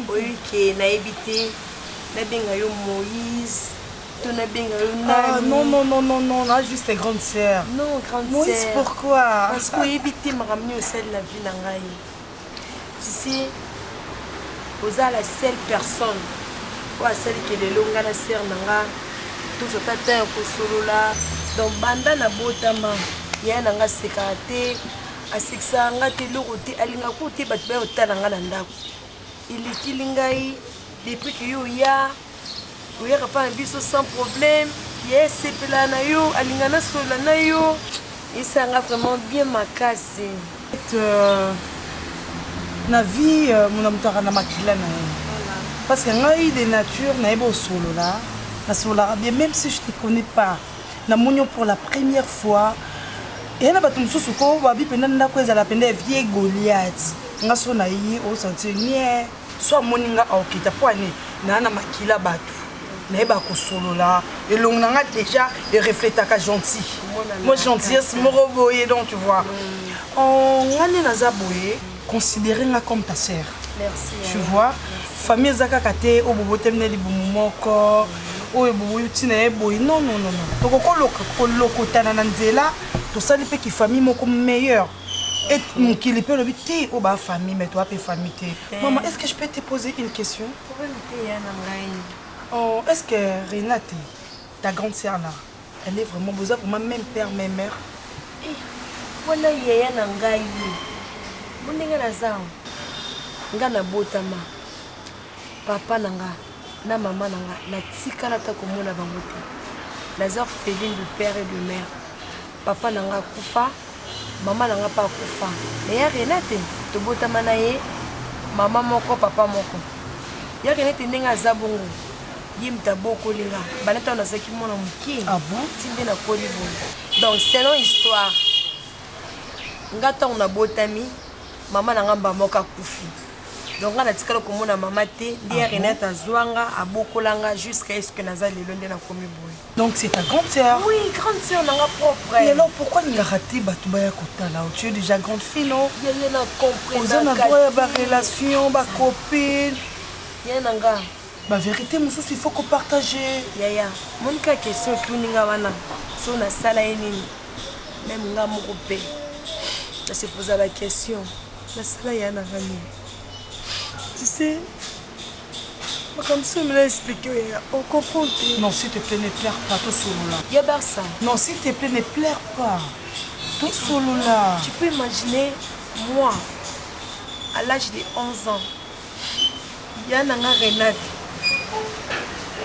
Oui, qui n'a évité. N'a yo Moïse. Tu n'as bien Ah, non, là, juste tes grandes sœurs. Non, grande sœur. Moïse, pourquoi? Parce que éviter m'a ramené au sel de la vie nangaï. Tu sais, vous êtes la seule personne. Ou celle qui est longue à la sœur nanga. Tout ce tatin au solo là. Donc, banda na botama. Ya nanga sekate. A seksa nga te lorote. Alinga kote batbe au talanga nandako. Il est kilingaï. Depuis que yo ya. Vous n'avez pas un biseau sans problème. Yes, c'est là na yo, alingana sola na yo. Et ça a vraiment bien ma casse. Na vie, mon homme t'a makila na. Parce que moi, de nature, na ebo solo là, na sola bien même si je te connais pas, na monyo pour la première fois. Et na batum susuko, babi pendant ko ezala pendant vieille Goliath. Nga so na yi o sentir nie, soit moninga okita poane na na makila batu. Neba ko solo là et l'on a déjà et reflète à gentil moi gentillesse mon roboyer donc tu vois on ngane naza boye considérer nga comme ta sœur. Merci. Tu vois famille zaka kate o bobote mneli bomoko o ebobo yutina e boye non to ko lokotana na nzela to sali pe ki famille moko meilleur et mon qui le peut le biti o ba famille mais toi pe famille te. Maman, est-ce que je peux te poser une question? Oh, est-ce que Renate, ta grande sœur là, elle est vraiment besoin pour moi, même père, même mère? Eh, voilà, il y a un gars. Mon nègre Nazao, ngana botama, papa nanga, na maman nanga, na tika na ta komona bangote. Nazar féline de père et de mère. Papa nanga kufa, maman nanga pas kufa. Mais ya Renate, to botama na ye, maman moko, papa moko. Ya Renate nenga zabongo. Yimta boko linga banata na zaki mona muki. Ah bon? Tinde na koli bon. Donc selon histoire ngata on a botami maman na ngamba moka kufi. Donc ngana tikala ko mona mama te ndi ya Renata zwanga abokolanga jusqu'à ce que nazali londe na komi boy. Donc c'est ta grande sœur? Oui, grande sœur nanga propre. Et alors pourquoi il a raté Batouba Kota là? Tu es déjà grande fille non? Yé na compris. Vous en avez ba relation, ba copine. Yé nanga. La vérité, monsieur, il faut qu'on partage. Yaya, mon cas question tout ninga wana. So na sala enini. Même nga mokopé. Je se pose la question. La sala yana rani. Tu sais, comme ça me l'a expliqué. On comprend. Non, s'il te plaît, ne pleure pas tout solo là. Y'a Barça. Non, s'il te plaît, ne pleure pas. Tout solo là. Tu peux imaginer moi à l'âge de 11 ans. Yana nga Renate.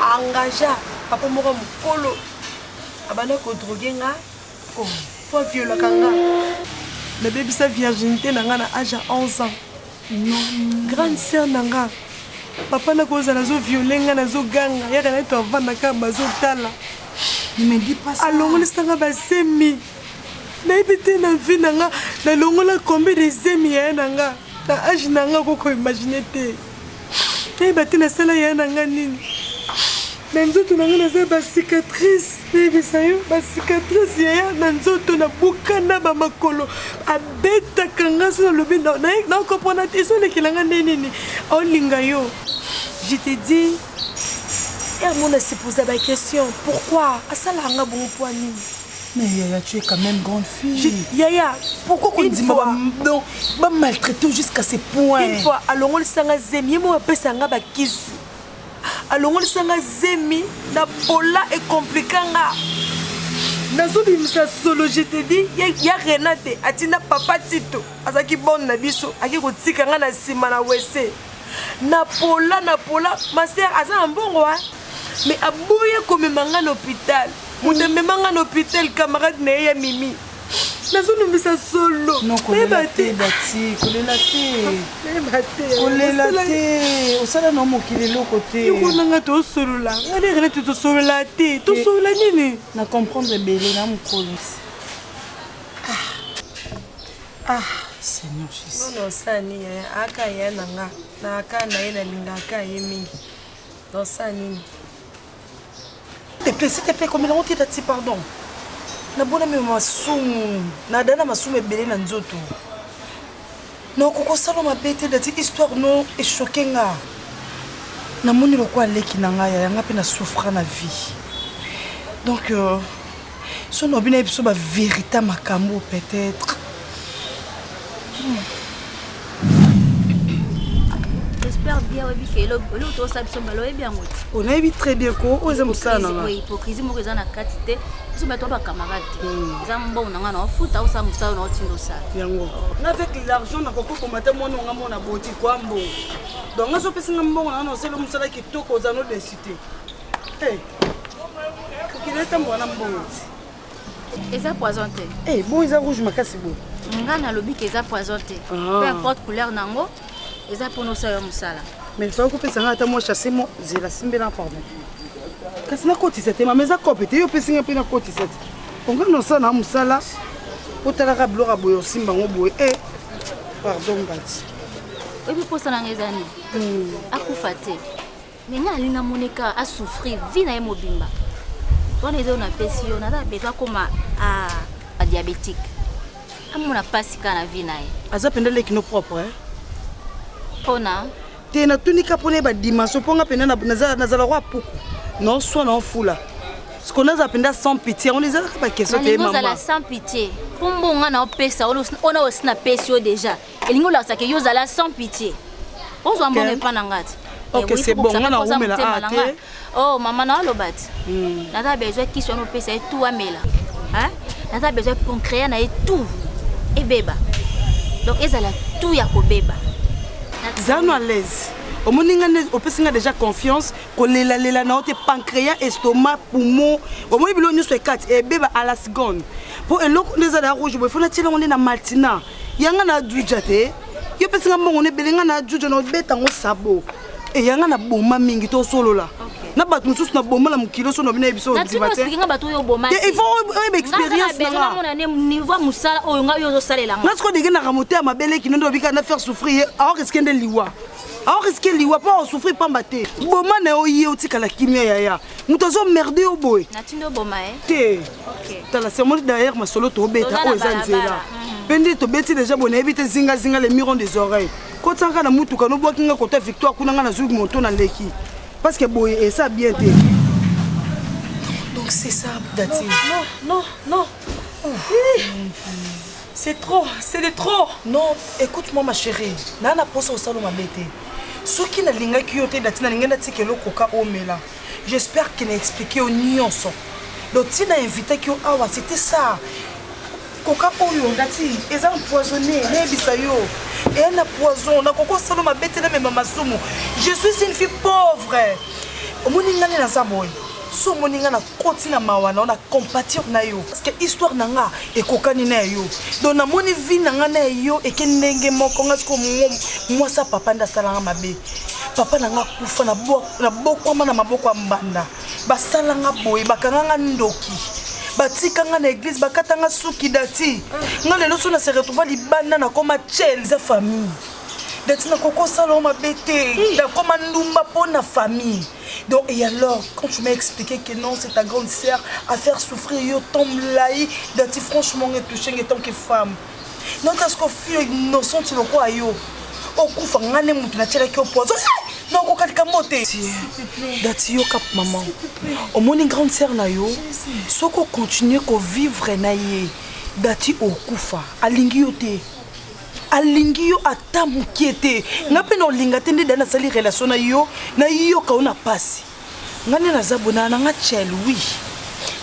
Engagea papa moko mukolo abana ko droguer nga ko po viola kanga na bébé sa virginité nanga na âge à 11 ans. Non, grande sœur nanga papa na ko za nazo violer nga nazo ganga ya kana to vanda ka bazo tala. Ne me dis pas ça. Alongola sanga ba semi na ibite na vie nanga na longola combien de semi ya nanga na âge nanga ko imaginer te. Et bah, tu n'as pas la nini. Nanzoto nanga naza ba cicatrice. Bébé sayo ba cicatrice ya nanzoto na bukana ba makolo. Abeta kanga so lobi na comprendre eso le kilanga nini. Olinga yo. Je te dis et mon a se poser la question pourquoi asala nga bon poani. Mais Yaya, tu es quand même grande fille. Yaya, pourquoi qu'on dit non, va maltraiter jusqu'à ce point. Une fois, alors on le sanga zemi, moi appelle sanga ba kisi. Alors on le sanga zemi, na bola est compliqué nga. Nazo bimisa solo, je te dis, ya Renate, atina papa Tito, azaki bon na biso, aki kotika nga na sima na wese. Na pola, ma sœur aza mbongo hein. Mais abouye comme manga l'hôpital. Mon dememanga à l'hôpital, camarade Neya Mimi. Nazo numbisa solo. Non, kolelate, bati, kolelate. Osala no mokilelo côté. Yoko nanga to solo la. Ngane Renate to solo la te. To solo la nini? Na comprendre belé na mokolo. Ah, Seigneur Jésus. Non, sani aka ya nanga. Na aka na ina linga aka yemi. Non sani. S'il te plaît, comme il a honte d'être pardon. Na bona me masumu, na dana masumu ebele na nzoto. Non, Coco Saloma bête dati histoire non est choqué nga. Na moni lokwa leki na nga ya nga pe na souffra na vie. Donc son obina biso ba vérité makambo peut-être. J'espère bien oui que l'autre ça biso balo bien ngoti. On a vu très bien ko oza musana nga. Oui, hypocrisie mo eza na katite. Biso bato ba camarade. Za mbona nga na futa usa musala na otindo sala. Yango. Avec l'argent na koko komata mona nga mona boti kwa mbo. Donc nga so pesi nga mbongo na selo musala kitoko za no décité. Eh. Kokileta mbona mbongo. Eza poison te. Eh, bon eza rouge makasi bo. Nga na lobi que eza poison te. Peu importe couleur nango. Eza pour nous ça musala. Mais il faut que pesa nga ata mo chasser mo zela simbela pardon. Kasi na koti sete ma meza kopete yo pesi nga pe na koti sete. Onga no sa na musala. Potala ka blora boyo simba ngo boye. Eh. Pardon bati. Obi posa na ngezani. Akufa te. Nenga alinga monika a souffrir vie na ye mobimba. On est dans un pesi on a besoin comme à diabétique. Amona pasi kana vie na ye. Aza pendele kino propre hein. Pona te na tunika pone ba dimension ponga pena na nazala roi poko. Non soit non fula. Ce qu'on a appelé sans pitié, on les a pas question de maman. On sans pitié. Pombo nga pesa on a aussi na pesio déjà. Et lingo la sake yo zala sans pitié. On zo mbonge pa na ngati. OK, c'est bon, on a umela ate. Oh maman na lobat. Nada besoin qui soit no pesa et tout amela. Hein? Nada besoin pour créer na et tout. Et beba. Donc ezala tout ya ko beba. Zano à l'aise. Au moninga au pesinga déjà confiance ko lela na ote pancréas, estomac, poumon. Au moins bilo nyuso 4 et beba à la seconde. Pour eloko les ala rouge bo fona tila on na maltina. Yanga na dujate. Yo pesinga mbongo ne belenga na jujo na beta ngo sabo. Et yanga na boma mingi to solo la. Na bat mususu na boma la mukilo so no bina biso dibate. Il faut expérience na mona niveau musala o nga yo salela nga. Na sko dege na ramote ya mabele ki ndo bika na faire souffrir. Alors qu'est-ce qu'il y a de liwa? Alors qu'est-ce qu'il y a pas souffrir pas mbaté. Boma na o ye otika la kimia ya. Mutozo merder o boy. Na tindo boma Te. OK. Tala c'est moi derrière ma solo to beta o ezanzela. Pende to beti déjà bon éviter zinga les mirons des oreilles. Quand ça na mutuka no boki nga côté victoire kuna nga na zugi moto na leki. Parce que boy et ça bien été. Donc c'est ça Dati. Non. C'est trop, c'est de trop. Non, écoute-moi ma chérie. Nana poso salo ma bête. Ce qui na linga ki yote Dati na linga na tikelo koka omela. J'espère qu'il a expliqué au nuance. Donc tu n'as invité ki awa, c'était ça. Coca oyo Dati, ils ont empoisonné, nebisa yo. Et un poison, na koko salo ma bête na même masumu. Je suis une fille pauvre. Omoninga na za boy. So moninga na koti na mawana na compatir na yo parce que histoire nanga ekokani na yo. Donc na moni vie nanga na yo et ke ndenge moko ngasko moi sa papa nda salanga mabe. Papa nanga kufa na boko na maboko mbanda. Ba salanga boy bakanga ndoki. Batikanga na église bakatanga suki Dati. Nga lelo so na se retrouver libanda na koma chel za famille. Dati na koko salo ma bête. Da koma ndumba pour na famille. Donc et alors quand tu m'as expliqué que non c'est ta grande sœur à faire souffrir yo tombe là Dati franchement est touché en tant que femme. Non parce qu'on fait innocent tu le quoi yo. Au coup fangane mutu na tela ki opozo. Non ko kalika moté. Dati yo cap maman. Au moins une grande sœur na yo. Soko continuer ko vivre na ye. Dati au kufa alingi yo te. Alingi yo ata mukiete ngape no linga tende dana sali relation na yo ka ona pasi ngane na zabona na nga chel oui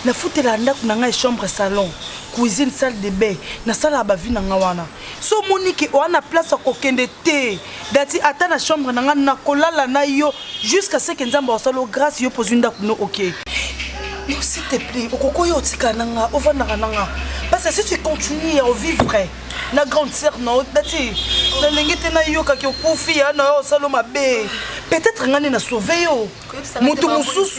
na futela ndako na nga chambre salon cuisine salle de bain na sala ba vi na nga wana so monique wana place ko kende te Dati ata na chambre na nga na kolala na yo jusqu'à ce que nzamba osalo grâce yo pose ndako no OK. Non, s'il te plaît, okoko yo tika nanga ovanda nanga parce que si tu continues à vivre na grande sœur non Dati na lengete na yo kaki okufi ya na yo salo mabe peut-être ngane na sauver yo mutu mususu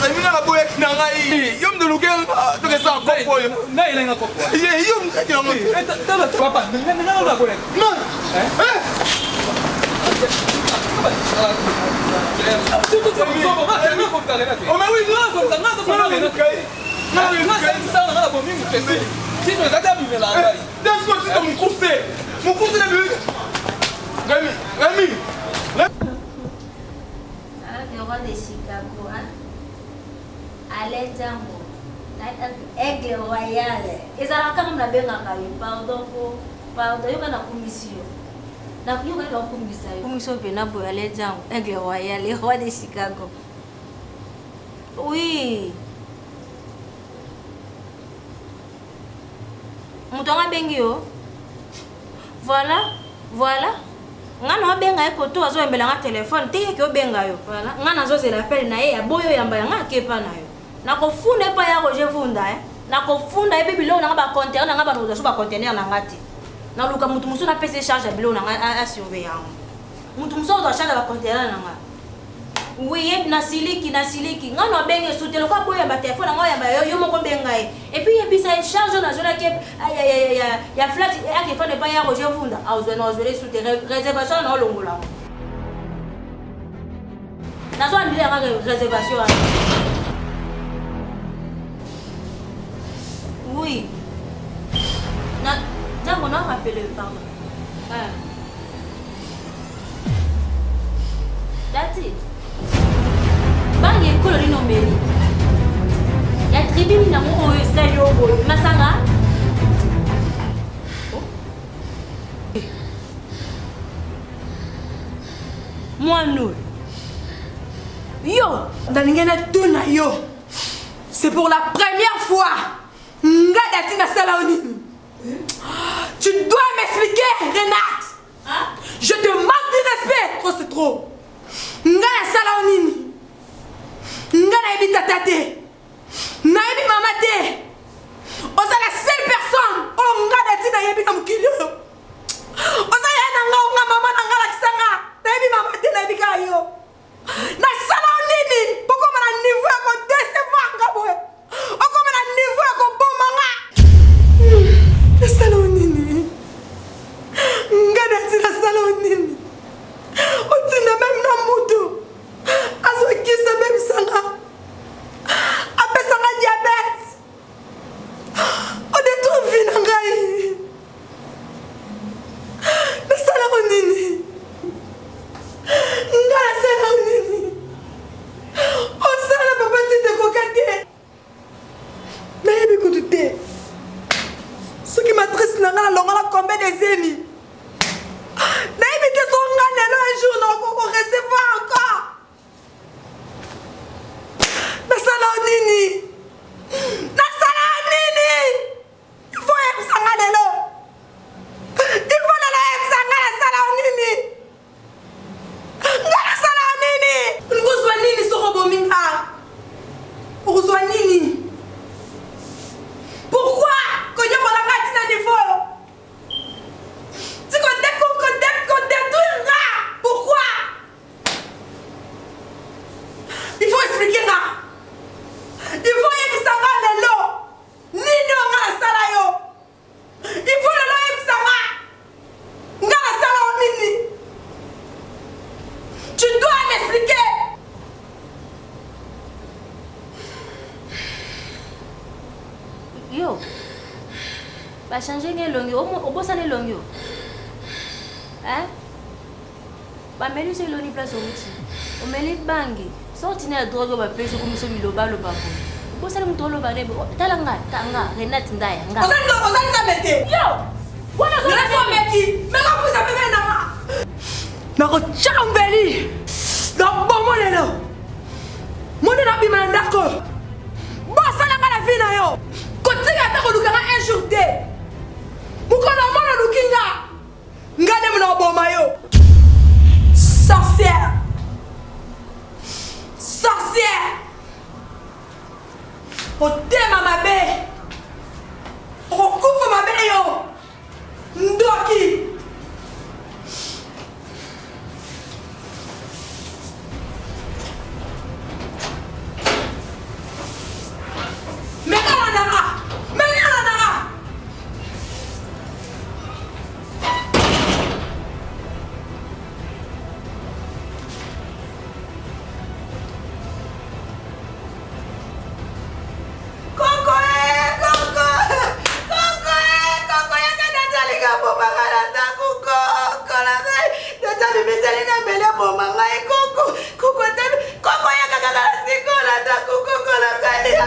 Rémi n'a pas boyé Nangaï. Yom de Lugan, tu es sans copo. Na il a un copo. Yom, tu es un Tu vas pas, non, la boyé. Non. Oh, mais oui, non, comme ça, non, ça va rien. Non, c'est ça, on a la bombe, mais c'est. Si tu regardes bien là, laisse-moi tu ton coussé. Mon coussé est venu. Rémi. Le roi de Chicago, hein? Allez, Django. Aigle royal. Et ça a quand même la belle pardon, il y a une commission. Il y a une commission pour aller Django. Aigle royal, le roi de Chicago. Oui. Moutonga Bengio. Voilà. Ngana benga e poto azo embela nga téléphone te ke obenga yo voilà ngana zo se l'appel na ye ya boyo yamba nga kepa na yo na kofunda pa ya Roger Vunda na kofunda e bibilo na ba conteneur na ba no zo ba conteneur na ngati na luka mutu muso na PC charge bilo na a surveillant mutu muso do charge ba conteneur na nga oui na siliki ngana benga soutelo kwa boyo yamba téléphone nga yamba yo moko benga e et puis et puis ça charge na zo na ke ya flat a ke fa ne pa ya Roger Vunda a zo na zo les sous réservation na longola na zo andile nga réservation oui na Django na rappelé pardon that's it bangi ekolo lino mbeli ya tribu na mo oyo sali obo masanga moi nul yo ndalingena tuna yo c'est pour la première fois ngada tina salaonini tu dois m'expliquer Renate je te manque de respect trop c'est trop ngada salaonini ngana ebi tata te na ebi mama te oza la seule personne oyo ngada tina yebi na mokili oyo oza ye na nga onga mama na nga lakisanga na ebi mama te na ebi kaka yo nasala nini okoma na niveau ya kodecevoir nga boye okoma na niveau ya koboma nga nasala nini ngada tina sala nini otina meme na mutu azokisa bebisanga apesanga diabete odetruve vi na ngai nasalako nini nga nasalako nini osala papa titekoka te nayebi kutu te soki matrice na nga nalongola combien des emi nayebi te so nga lelo un jour nakoko recevoir encore nasala nini il faut yebisanga lelo il faut lelo yebisanga nasala nini nga nasala nini ngozwa nini soko bomi nga okozwa nini pourquoi konyokola nga tina niveau ti kodétruire nga pourquoi il faut expliquer nga il faut yebisanga lelo nini onga nasala yo il faut lelo yebisanga nga nasala o nini tu dois m'expliquer yo bachange nge elongi obosana elongi yo bameli so eloni place outi omeli bangi so otini ya drogue oyo bapesi okomiso bilobaloba bo obosani moto oloba nebe tala nga tanga Renate ndaya nga ozali nzambe te yo wanasomeki mekakuisa peme nanga nakotyaka mbeli nabomo lelo moni nabima na ndako bosalanga na vi na yo kotika ata kolukanga un jour te mokolo mona oluki nga nga nde mona oboma yo sorcière otema mabe okokufa mabe yo ndoki bisalinga mbele boma ngai koko koko tebe koko ya kaka la sikola ta koko la kali ya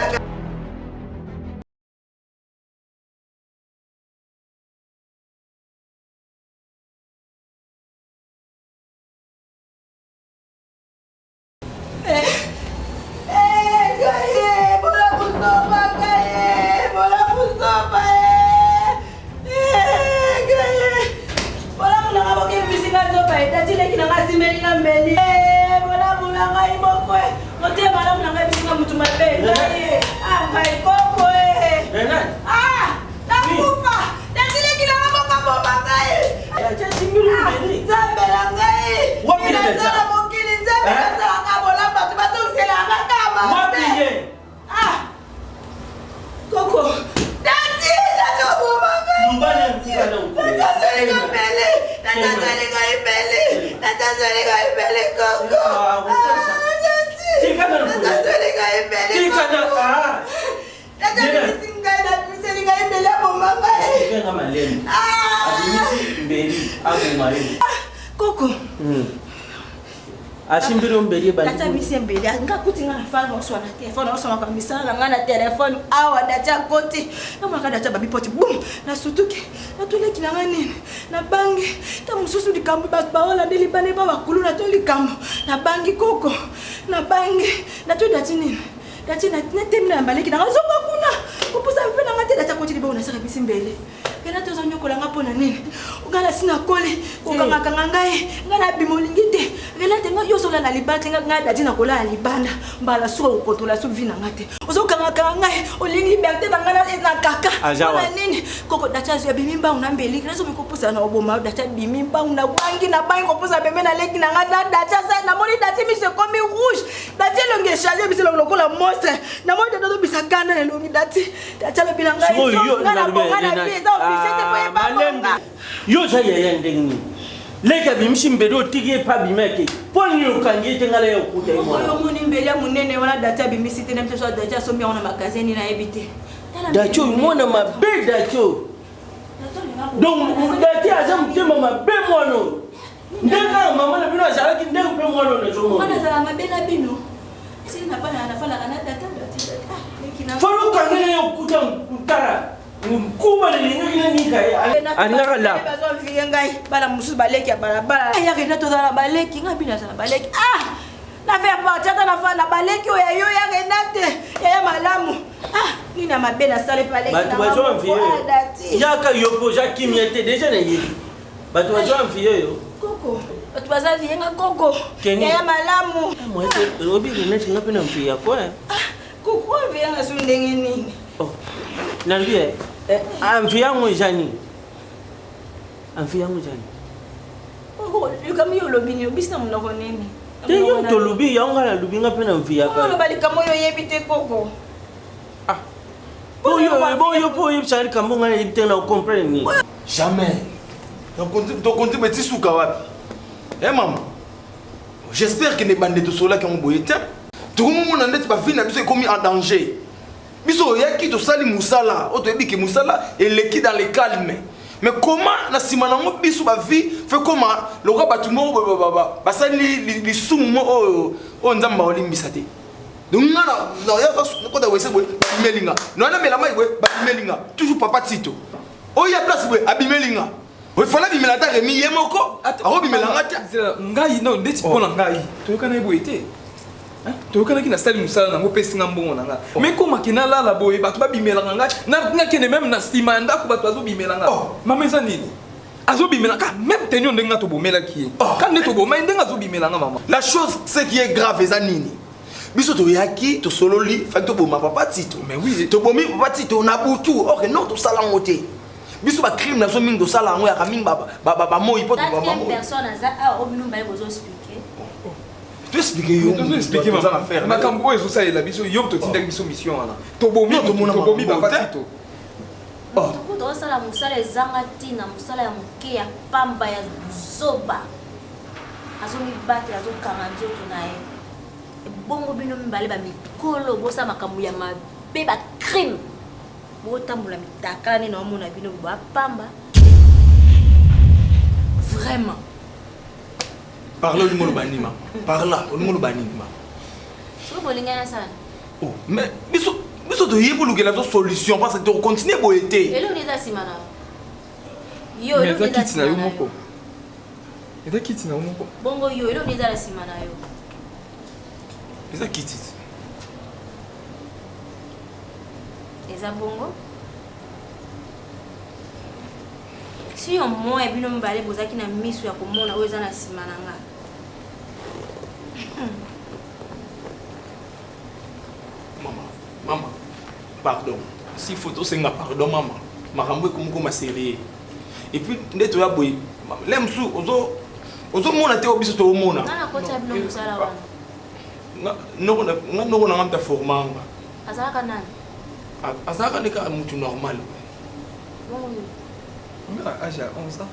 Asimbiro mbeli bali. Tata misi mbeli. Nga kuti nga fana oswa na telefone oswa kwa misala nga na telefone awa dacha koti. Na mwaka dacha babi poti boom na sutuki. Na tole kinanga nini. Na bangi. Ta mususu likambo baola ndeli bane ba bakulu na tole likambo. Na bangi koko. Na bangi. Na to dati nini. Dati na temina na baleki na zonga kuna. Kupusa mpe na ngate dacha koti liba unasaka misi mbeli. Kena tozo nyokola nga pona nini. Ugala sina kole. Ukanga kanga ngai. Ngana bimolingite. Kena tenga yosola na libanda nga dati na kola na libanda. Mbala suwa ukotola su vina ngate. Ozo kanga kanga ngai. Olingi liberté na ngana na kaka. Pona nini. Koko dacha zo bimimba unambeli. Kena so mikopusa na oboma dacha bimimba una bangi na bangi kopusa bembe na leki na ngata dacha sa na moni dacha mi se komi rouge. Dacha longe changer bi se lokola monstre. Na moni dacha bisakana na longi dacha. Dacha be bilanga. Ngana bongana bi yo sa ya ndengi leka bimshi mbedo tigi pa bimeke poni ukangi tengala ya ukuta imo yo muni mbele munene wana data bimisi tena mteso data sombi ona magazini na ebite dacho mona mabe dacho donc data azam tema mabe mono ndenga mama na bino azala ki ndenga pe mono na jomo ona zala mabe na bino sina pana anafala kana data falo kangene ya ukuta mtara Kuba ni nika anaka la bazo vie ngai bala musu baleki ya balabala ya rena to na baleki ngabi na baleki na faire partir na fa na baleki o ya yo ya renate ya malamu nina mabe na sale baleki na bazo vie yaka yopo ja kimyete déjà na yi bazo vie yo koko tu baza vie nga koko ya malamu moi robi renate ngapi na mfia kwa koko vie nga su ndenge nini nambie amfiangu jani kama yo lobini obisna munoko nini te yo to lubi yanga na lubi nga pena mfia ka no bali kama yo yebite koko bon yo po yeb sari kambo nga yebite na comprendre ni Jamais. Donc on dit mais tu souka wapi? Maman. J'espère que les bandits de Sola qui ont boyé tout le monde en est pas fini c'est commis en danger. Biso yaki to sali musala, o to ebiki musala et l'équipe dans le calme. Mais comment na simana mo biso ba vie fait comment le roi batumo ba sali li sumo o nzamba olimbisa te. Donc na ya ko da wese boy melinga. No na mela mai boy ba melinga. Toujours papa Tito. O ya place boy abimelinga. O fala bimela ta remi yemoko. A bimela ngata. Ngai no ndeti pona ngai. To kana iboite. To kana kina style musala nango pesi ngambongo nanga mais koma kina lala boye bato ba bimela nanga na kene même na stima ndako bato azo bimela nanga mama eza nini azo bimela ka même tenyo ndenga to bomela ki ka ne to bomela ndenga azo bimela nga mama la chose c'est qui est grave eza nini biso to yaki to sololi fa to boma papa Tito mais oui to bomi papa Tito na butu ok non to sala ngote biso ba crime na zo mingi to sala ngo ya ka mingi ba moi poto ba mama personne aza a obinu ba bozo expliquer tu expliquer yo tu expliquer ma affaire na kambo ezo sa ela biso yo to tinda biso mission ana to bomi papa Tito to ko sala musala ezanga tina musala ya muke ya pamba ya zoba azo mi bate azo kanga nzoto na ye bongo bino mbale ba mikolo bosa makambu ya mabe ba crime botambola mitaka ni na mona bino ba pamba vraiment Parle au numéro banima. Parle au numéro banima. Tu veux bolinga ça? Oh, mais biso to yebo lukela to solution parce que tu continuer boyeté. Elo ni za simana. Yo, Mais elo ça ni za quitte na yo simana. moko. Et ça quitte na yo moko. Bongo yo, elo ni za la simana yo. Eza kiti. Eza bongo. Si yo moya bino mbale bozaki na misu ya komona oyo eza na simana nga. Maman, pardon. Si photo c'est pardon maman. Makambo comme comme sérieux. Et puis ndeto ya boy. Lemsu ozo mona te obiso to mona. Nana kota bino musala wana. Noko na ngamta formanga. Azalaka nani? Azaka ndeka mutu normal. Bongo yo. On a âge à 11 ans.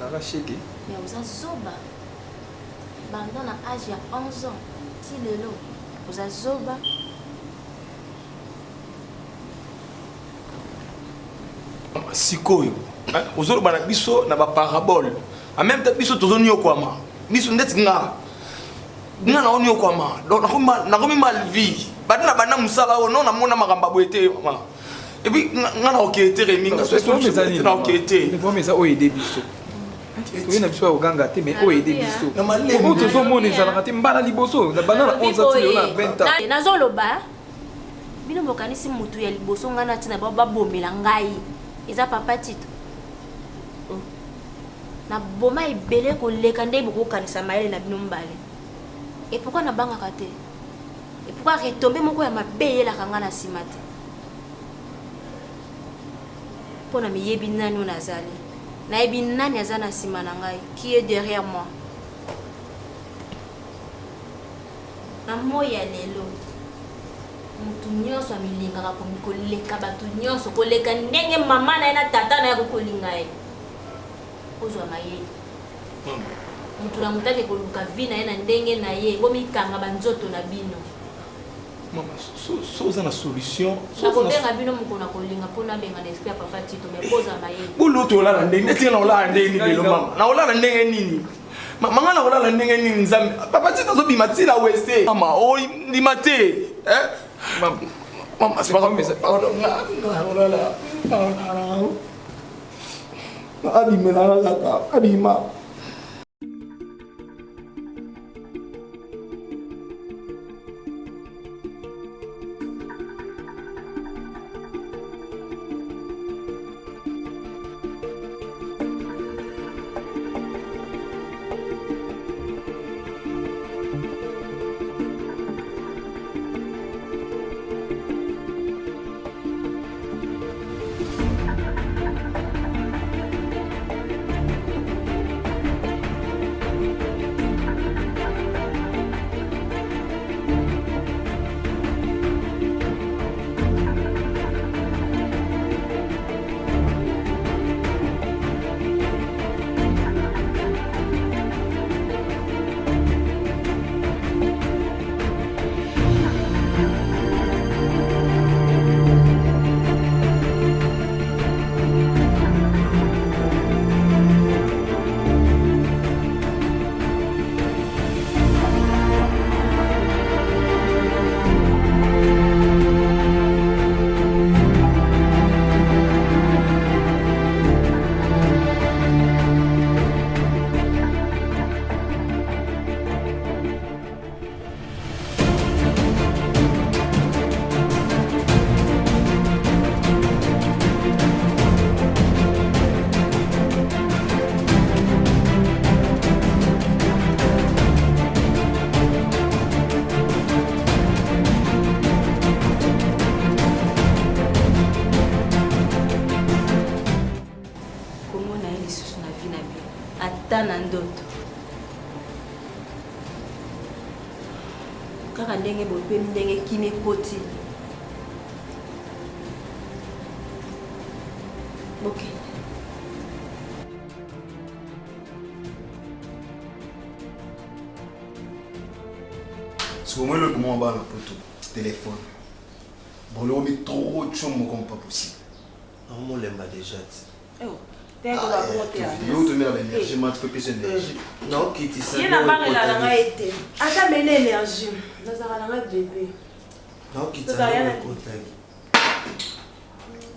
On a chégué. Mais oza zoba. Bando na âge ya 11 ans. Ti lelo. Oza zoba. Sikoyo. Ozolo bana biso na ba parabole. En même temps biso tozoni yokwama. Biso ndeti nga. Nga na oni yokwama. Donc na komi mal vie. Bana bana musala o non na mona makamba boete mama. Et puis nga na okete reminga so so na okete. Mais bon mais ça o aider biso. Oui na biso o ganga te mais o aider biso. Na malé. Ko to so mona ezala te mbala liboso. Na bana na 11 ans te na 20 ans. Nazoloba. Bino bokanisi mutu ya liboso nga na tina ba bomela ngai. Eza papa Tito. Na boma ebele koleka nde bokokanisa mayele na bino mbale. Et pourquoi na banga kate? Et pourquoi retomber moko ya mabe la kanga na simate? Pona miyebi nani onazali. Na yebi nani azana sima na ngai qui est derrière moi. Na moya lelo. Mutu nyonso amilingaka koleka batu nyonso koleka ndenge mama na ena tata na ya kolinga ye. Ozwa mayele. Mutu na mutake koluka vina ena ndenge na ye bomikanga banzoto na bino. Mama, so na solution. Na kobenga bino mukona kolinga pona benga na esprit papa Tito mais poza mayele. Bulu to la ndenge tina ola ndenge lelo mama. Na ola ndenge nini? Mama na ola ndenge nini nzambe? Papa Tito zo bimatila wese. Mama, o limate. Mama, c'est pas comme ça. Pardon, na ndoto. Kaka ndenge bope ndenge kine koti. Ok. Si au moins le comment on va la poto, téléphone. Bon, là on met trop de choses comme pas possible. On l'aime déjà. Oh. T'es qu'on va monter. Yo te mets à l'énergie, moi tu peux plus énergie. Non, qui t'y Il y a pas la langue été. Attends, mais l'énergie. Dans la langue bébé. Non, qui t'y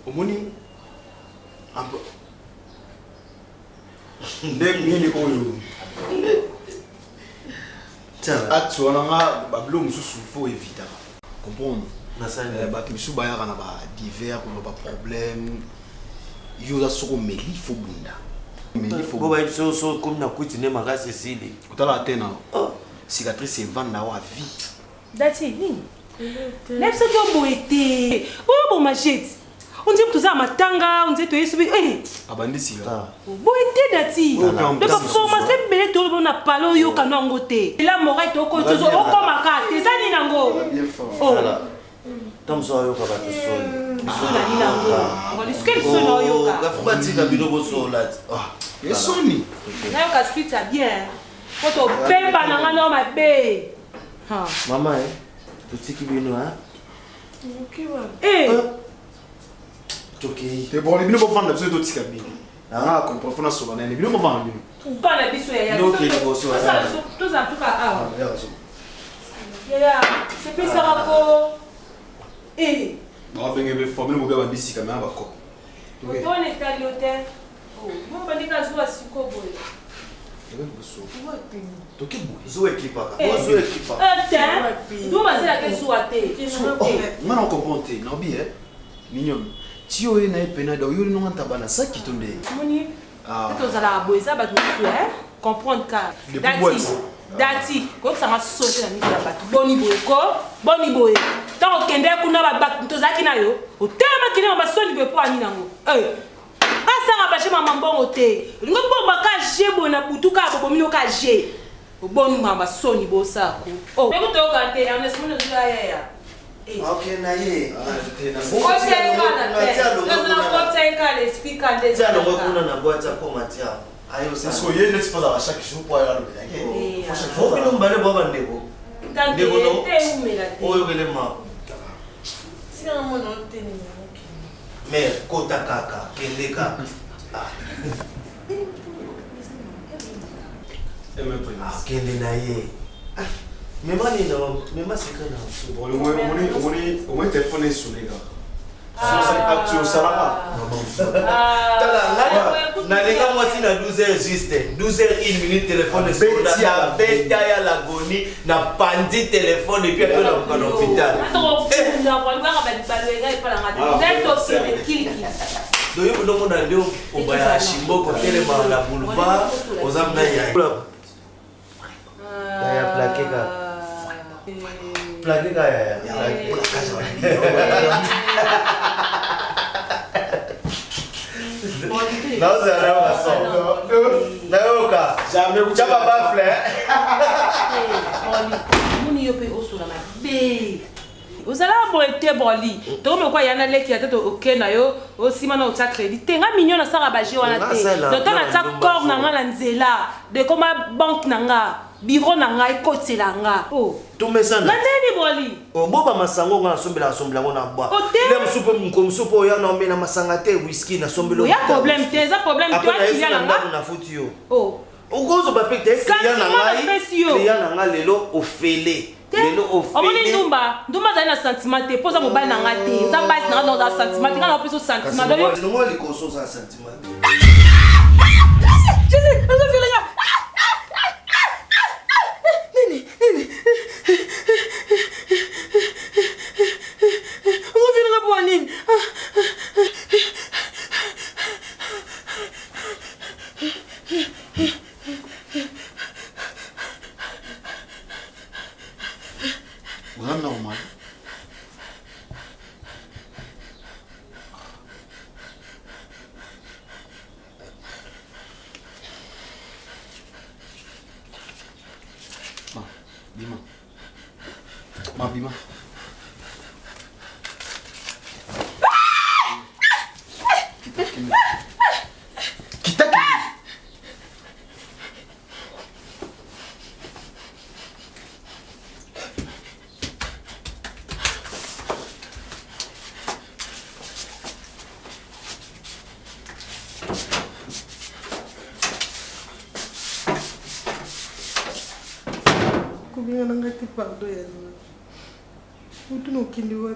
Au moni. Un peu. Ndek nini oyo. Tiens. Acte on a bablo mususu faut éviter. Comprendre. Na ça Ba mususu ba ya kana ba divers ko ba problème. Yo za soko meli fo bunda. Meli fo. Bo ba so comme na kuti ne maka Cécile. Otala atena. Cicatrice et vendre na wa vie. Dati, nini? Lève ce que vous été. Oh, bon, ma chette. On dit que tout ça, ma tanga, on dit que tu es. Abandi sila. Bon, été, Dati. Donc, pour moi, c'est belle, tout le monde a parlé, yo, quand on goûté. Et là, mon rêve, au côté, au comme ma carte, c'est ça, Ninango. Oh. Tom so yo ka ba so. So na Ninango. On dit que so na yo ka. Ka fuba tika bino bo so la. Et Sony. Na yo ka split ça bien. Quand on paie pas na ngana ma bé. Ha. Maman tu tiki bino hein? OK wa. Eh. Toki. Te bon, bino bo vendre besoin d'autres cabines. Ah, comprends fona so na bino bo vendre. Pas na biso ya. No ke bo so. Tout ça tout ka ah. Ya so. Ya, c'est pas ça rako. Eh. Ba benge be famille mo ba bisi kama ba ko. On est allé au hôtel. Oh, moi pas dit qu'à jouer à Siko boy. Toki bo. Zo équipe ka. Bo zo équipe. Attends. D'où va c'est la question à té. Moi non comprends te, non bien. Mignon. Tio e na epena do yo no nganta bana sa kitonde. Moni. C'est aux ala boy ça ba tout hein. Comprendre ka. Dati, quand ça m'a sauté la nuit la batte. Boni boy ko, boni boy. Tant au kende kuna ba batte to zaki na yo. O tellement kina ba soni be po ani nango. Eh. Asa ba chez maman bon oté. Ngo bo ba ka jebo na butuka bo mino ka je. O boni mama soni bo sa ko. Oh. Mais ko to ka te, on est mon ya ya. Ok na ye. Kote kana te. Ndio kote kana speaker des. Tiens le kuna na boîte à komatia. Ayo C'est ce que yene se à chaque jour pour aller à l'hôpital. Faut que nous mbale baba ndeko. Ndeko no. Te umela te. Oyo kele ma. Sina mona oteni. Mais kota kaka, kende kaka. Kende na ye. Mema ni no, mema sekana. Bon, au moins téléphone sur les gars. Sur ça nalinga mwasi na 12h juste 12h 1 minute téléphone sur beta ya lagoni na pandi téléphone et puis après dans l'hôpital donc yo ndo mona ndio obaya shimbo ko telema na boulevard ozamna ya plaqué ya não será uma só não cara já me chama bafle olha muni yo pe osula na be osala boete boli to me kwa yana leki ata to okena yo osima na otsa crédit tenga mignon na sara baje wana te donc na tsa corps na ngala nzela de koma banque nanga bureau nanga ekotela nga oh tumesana nani boli boba masango nga sombela ngona bwa le msupo mkomsupo ya na mbena masanga te whisky na sombelo ya problème te za problème toi qui vient là na futi yo oh ugozo ba pekte client na nga lelo ofele lelo ofele omoni ndumba za na sentiment te poza mobile na nga te za base na nga dans sentiment nga na peso sentiment donc ngo likoso za sentiment je sais on va faire là normal. Bima. Kita Combien on a été pardon, où tout nos qui nous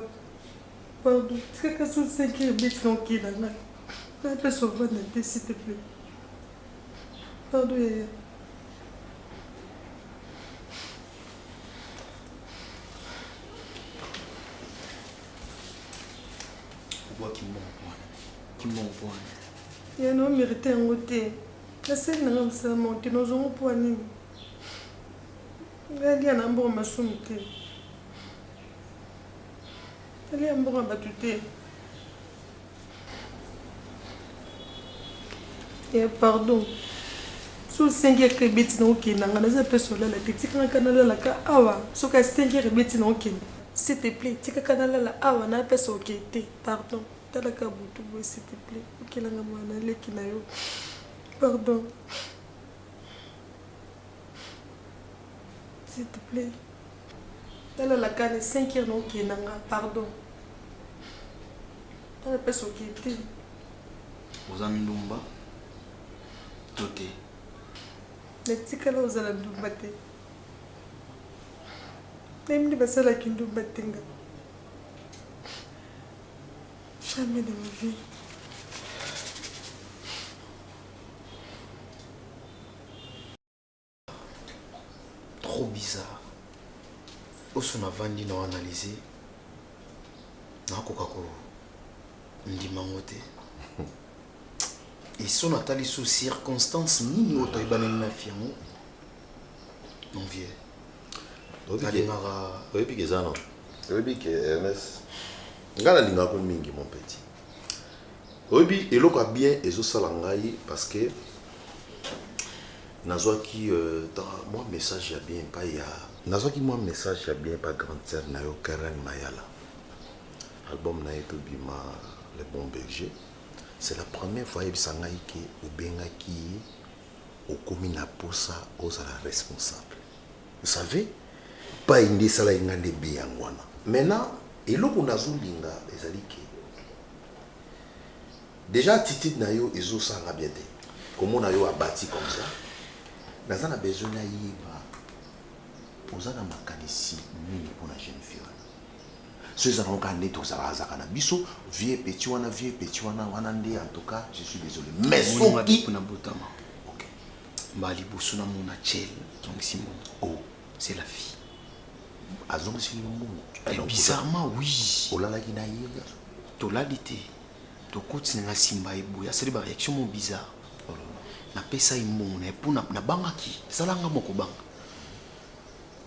pardon. C'est que ce c'est qui est bien qui là. La personne va n'être s'il te plaît. Pardon, Yaya. Qui m'envoie. Il y a un mérité en côté. La scène n'a pas ça monté. Nous avons poigné. Il y a un bon maçonité. Il y a un bon abattuté. Et pardon. Sous 5 heures que bêtis non qui n'a pas personne là la petite canal la ka awa. Sous 5 heures bêtis non qui. S'il te plaît, tu canal la awa n'a personne qui était. Pardon. Talaka butu boy s'il te plaît. Ok la ngamana leki na yo. Pardon. S'il te plaît. Tala la canne 5 heures non qui nanga. Pardon. Tala personne qui était. Vous en ndumba. Toté. Les tikala aux ala ndumba te. Même les basala qui ndumba tenga. Jamais de ma vie. Trop bizarre. Où sont les vendus non analysés? Non, Coca-Cola. Ndimangote. Et son atali sous circonstances ni auto ibanel na fiamo. Non vieux. Oui, puis que ça non. Oui, puis que Ernest. Ngala linga ko mingi mon petit. Oui, et l'autre bien et zo salangai parce que nazwa qui moi message ya bien pas ya nazwa qui moi message ya bien pas grande sœur na yo Karen Mayala. Album na eto bima le bon berger. C'est la première fois que sangai que au benga qui au commune à posa aux la responsable. Vous savez pas indi sala ingande bien ngwana. Maintenant et là on a zolinga ezali ke déjà attitude na yo ezo sanga bien te. Comment na yo abati comme ça? Naza na besoin na yiba. Ozana makanisi nini pour la jeune fille. Ceux qui ont gagné tout ça, na biso vieux petit wana wanande en tout cas, je suis désolé. Mais son qui na botama. OK. Mbali bosuna mona chel, donc Simon. Oh, c'est la fille. azong si le monde. Et bizarrement oui. Olala ki na yega. To lalite. To koti na simba eboya, c'est des réactions mon bizarre. Na pesa imona et pour na bangaki. Salanga moko banga.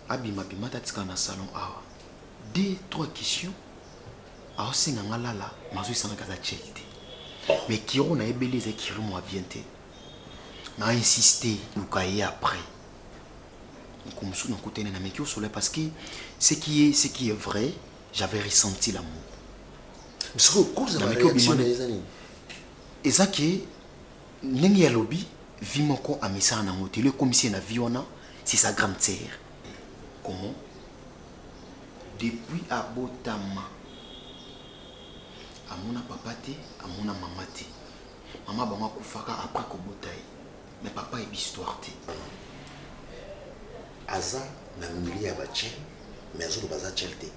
Abima bimata tika na salon awa. 2-3 questions. Alors c'est nga lala, mazo isanga kaza chelite. Mais kiro na ebele ze kiro mo abiente. Na insisté nous cahier après. Comme sous notre côté na meki au soleil parce que ce qui est vrai, j'avais ressenti l'amour. Mais c'est cause de la réaction des années. Et ça qui nengi ya lobby vimoko amisa na ngote le commissaire na viona c'est sa grande sœur. Comment? Depuis à Botama, à mon papa te, à mon maman te. Maman bama kufaka après ko botaye. Mais papa est histoire te. Aza na mili ya bache, mais azo baza chelte.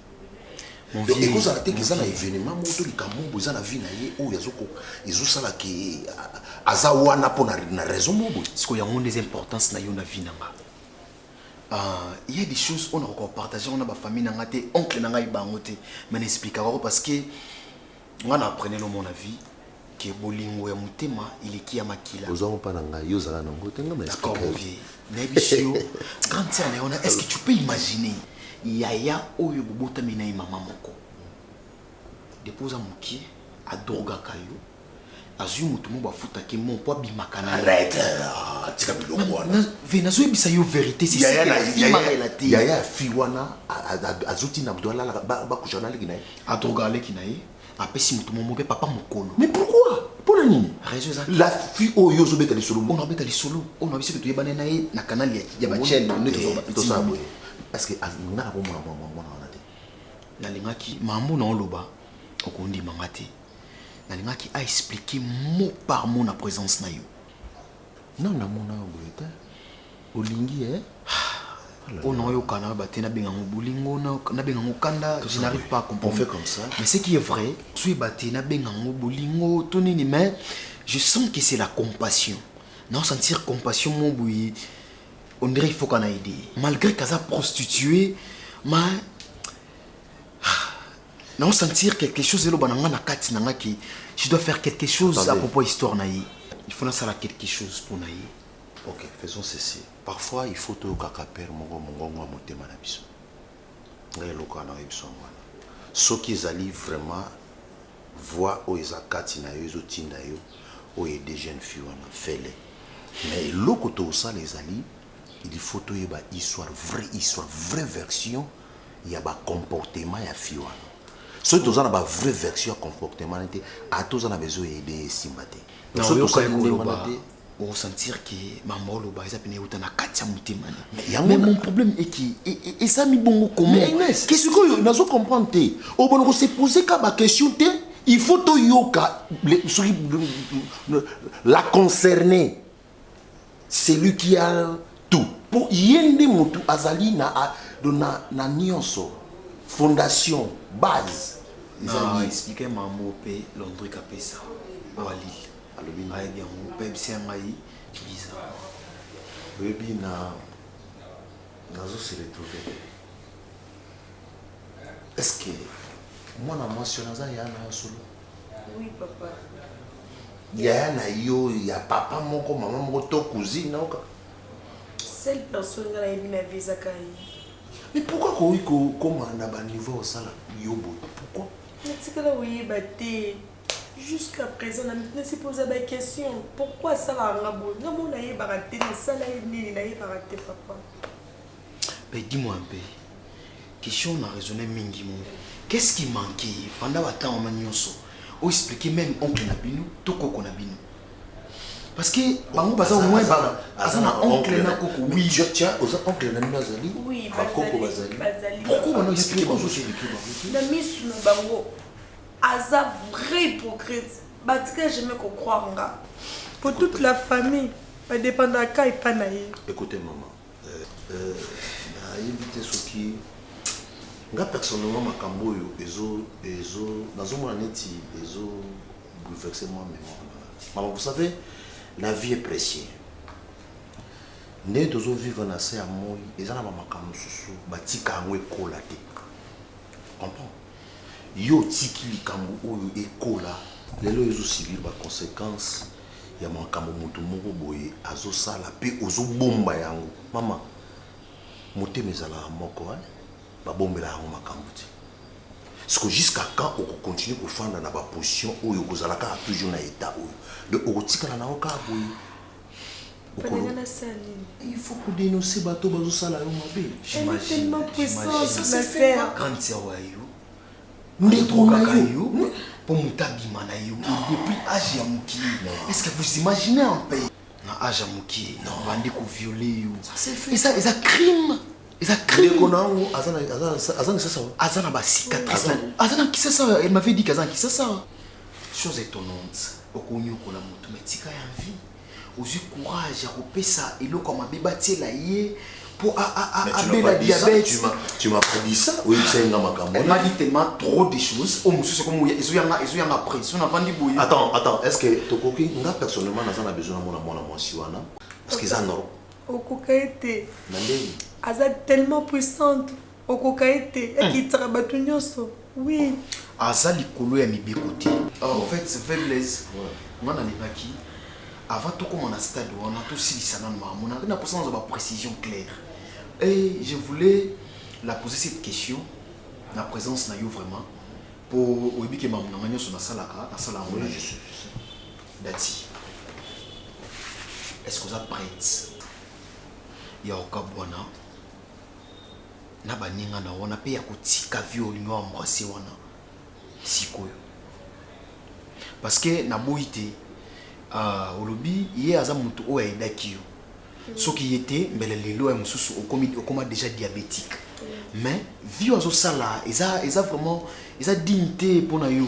Mon vieux, vieux, écoute ça te que ça na événement moto likambo za na vie na ye o yazoko ezosala ke aza wana po na raison mobo. Ce qu'il y a une des importances na yo na vie nanga. Il y a des choses on a encore partagé, on a ma famille nanga te, oncle nanga ibangote, mais n'explique pas parce que on a appris dans mon avis que bolingo ya mutema il est qui a makila. Ozamo pa nanga yo zala nango tenga mais d'accord mon vieux. Nebisio grande sœur na est-ce que tu peux imaginer yaya oyo bobota mina maman moko. Déposa mokie a droga kayo. Azu mutu mo bafuta ke mon po bimakana. Arrête. Tika biloko wana. Vena zo ebisa yo vérité c'est ça. Yaya fiwana azuti na bdola ba kushana leki na. A droga leki na ye. Apesi mutu mo pe papa mokolo. Mais pourquoi? Pour la nini? Raison ça. La fille oyo zo beta li solo. On a beta li solo. On a bisi que tu yebana na ye na canal ya ba chaîne ne to ça boy. Parce que na ko mona na te. Na lingaki mambo na oloba okondi mangate. Nalingaki a expliqué mot par mot na présence na yo. Non na mona boyeta. Olingi On a eu Canada, je n'arrive pas à comprendre. On fait comme ça. Mais ce qui est vrai, mais je sens que c'est la compassion. Non, sentir compassion, on dirait qu'il faut qu'on aide. Malgré qu'elle soit prostituée, mais non, sentir quelque chose, je dois faire quelque chose à propos de l'histoire. Il faut faire quelque chose pour nous. Ok, faisons ceci. Parfois, il faut que tu aies ceux qui allaient vraiment voir où ils ont des jeunes filles, fais-les. Mais l'autre côté, les alliés, il faut que tu aies une vraie version, il y a un comportement de filles. Ceux qui ont une vraie version de comportement, ils ont besoin d'aider sympathie. On sentir que maman loba ils appellent autant na katia mutima mais mon problème est qui et ça mi bongo comment qu'est-ce que nous avons comprendre au bon on se poser ka ba question il faut to yoka la concerner celui qui a tout pour yende mutu azali na nyonso fondation base ils expliquer maman pe Londres kapesa wali alobi na bien mon peuple c'est un maï bizarre baby nazo se retrouver est-ce que moi na mentionné ça ya na solo Oui, papa. ya na yo ya papa moko maman moko to cousine oka Seule personne qui a eu ma visa kai. mais pourquoi ko commande ba niveau ça là yobo pourquoi Mais c'est que là oui baté. Jusqu'à présent, on s'est posé la question. Pourquoi ça va en non, on a baraté, ça là, il a baraté, papa. Mais dis-moi un peu. Question on a raisonné mingi. Qu'est-ce qui manquait pendant le temps on a nyonso? On expliquer même oncle Nabino, tout coco Nabino. Parce que bango baza au moins bazana oncle na coco. Oui, je tiens aux oncles na Nazali. Oui, bazali. Pourquoi on a expliqué bonjour chez la mise na bango. Aza vrai hypocrite. Batika jamais qu'on croire en gars. Pour toute la famille, ça dépend de cas et pas naïe. Écoutez maman, invité ceux qui nga personnellement makambo yo ezo nazomona neti ezo bouleverser moi mémoire. Maman, vous savez, la vie est précieuse. Né dozo vivre na se amoy, ezana ba makambo susu batika ngwe kola te. Comprends? Yo tiki likambo oyo ekola lelo ezo subir ba conséquences ya makambo mutu moko boye azo sala pe ozo bomba yango mama motema ezala moko ba bombela yango makambo te parce que jusqu'à quand on continue ko fanda na ba position oyo kozala ka toujours na état oyo de okotikala na oka boye il faut que dénoncer bato bazo sala yo mabe j'imagine tellement puissant ça fait grande sœur yo ndeko na yo pour mutabima na yo depuis âge ya muki est-ce que vous imaginez un pays na âge ya muki bandi ko violer yo et ça crime ndeko na ngo azana azana ba cicatrice azana qui ça elle m'avait dit qu'azana qui ça chose étonnante okonyo ko la moto metika ya vie ozu courage ya kopesa eloko mabeba tiela ye pour la diabète. Tu m'as prédit ça? Oui, c'est un makambo. Elle m'a dit tellement trop de choses. Oh, monsieur, c'est comme ils ont appris. Ils ont vendu bouillir. Attends, est-ce que Tokoki, moi personnellement, on a besoin de mon siwana? Parce qu'ils en ont. Au cocaïté. Elle est tellement puissante. Au cocaïté. Et qui travaille tout nyoso. Oui. Aza likolo ya mibekoti. En fait, c'est faiblesse. Moi, on a qui avant tout comme on a stade, on a tout si ça on a une précision claire. Et je voulais la poser cette question, la présence na yo vraiment pour oyebi ke maman na sur la salle je suis Dati. Est-ce que vous êtes prête? Ya okabwana na baninga na wana pe ya kotika violingo embrasser wana sikoyo. Parce que na boité olobi ye aza mutu o aidaki yo soki était mbele lelo ya mususu okoma déjà diabétique mais vie azo sala eza vraiment eza dignité pona yo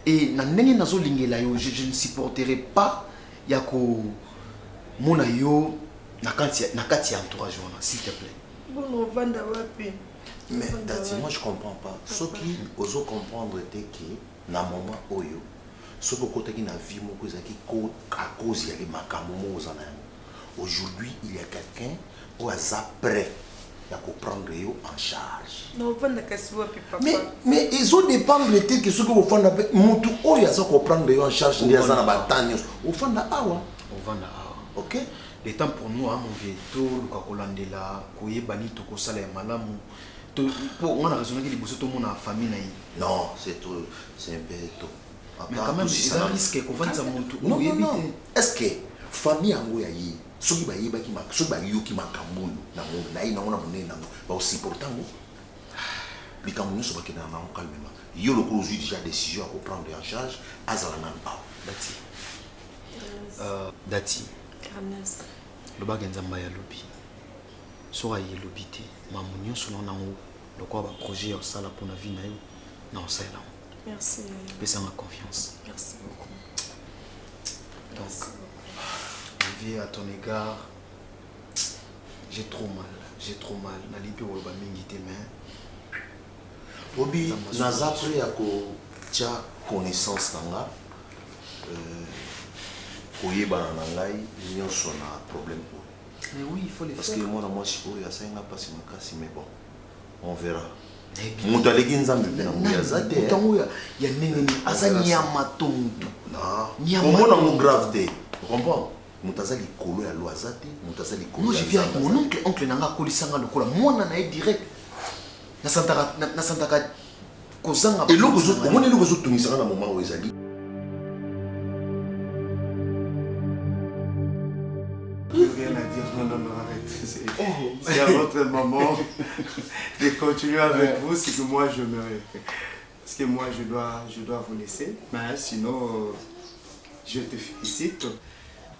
et na ndenge nazo lingela yo je ne supporterai pas ya ko mona yo na kati ya entourage wana s'il te plaît Bon, on va d'avoir paix. Mais Dati, moi je comprends pas. Ce qui osent comprendre c'est que dans le moment où ce que côté qui na vie mon cause à cause il y a les macamomo aux années. Aujourd'hui, il y a quelqu'un qui est prêt à prendre en charge. Non, on va d'avoir papa. Mais ils ont dépendre de que ce que vous faites avec mutu ou il y a ça qu'on prendre en charge des ans à bataille. Au fond d'awa. OK? Le temps pour nous, mon vieux, tout le Kakolandela, Koye Bani, Toko Sala et Malamu. Pour moi, on a raison que les bosses tout le monde a famille. Non, c'est tout. C'est un peu tôt. Mais quand même, c'est un risque qu'on va dire mon tout. Non. Est-ce que famille en Goyaï, ceux qui baillent qui m'a, ceux qui m'a camoule, na aussi pourtant, les camouleux sont pas dans calmement. Il y a le gros déjà décision à prendre en charge, à Zalanan Pau. Dati. Le baganzamba ya lobi. Sora ye lobi te. Mamunyo selon nango. Le quoi va projet au sala pour la vie na yo. Non, c'est là. Merci. Pesa ma confiance. Merci beaucoup. Donc, ma vie à ton égard, j'ai trop mal. Na lipi ou ba mingi te mais. Obi, naza prêt à tia connaissance nanga. Koyeba na ngai nyonso na problème. Mais oui, il faut les parce faire. que moi je suis ya sainga pasi makasi mais bon. On verra. Mutu aleki nzambe pe na nguya zate. Mutango ya nene aza nyama tonto. Non. Comment on grave te? Tu comprends? Mutu aza likolo ya lo azate, mutu aza likolo. Moi je viens avec mon oncle nanga kolisanga lokola mwana na direct. Na santaka kozanga. Et l'autre chose, comment les autres tunisa na moment où ezali? Rien à dire, non, arrête. C'est à votre maman de continuer avec vous, c'est que moi je me... Parce que moi je dois vous laisser, mais sinon je te félicite.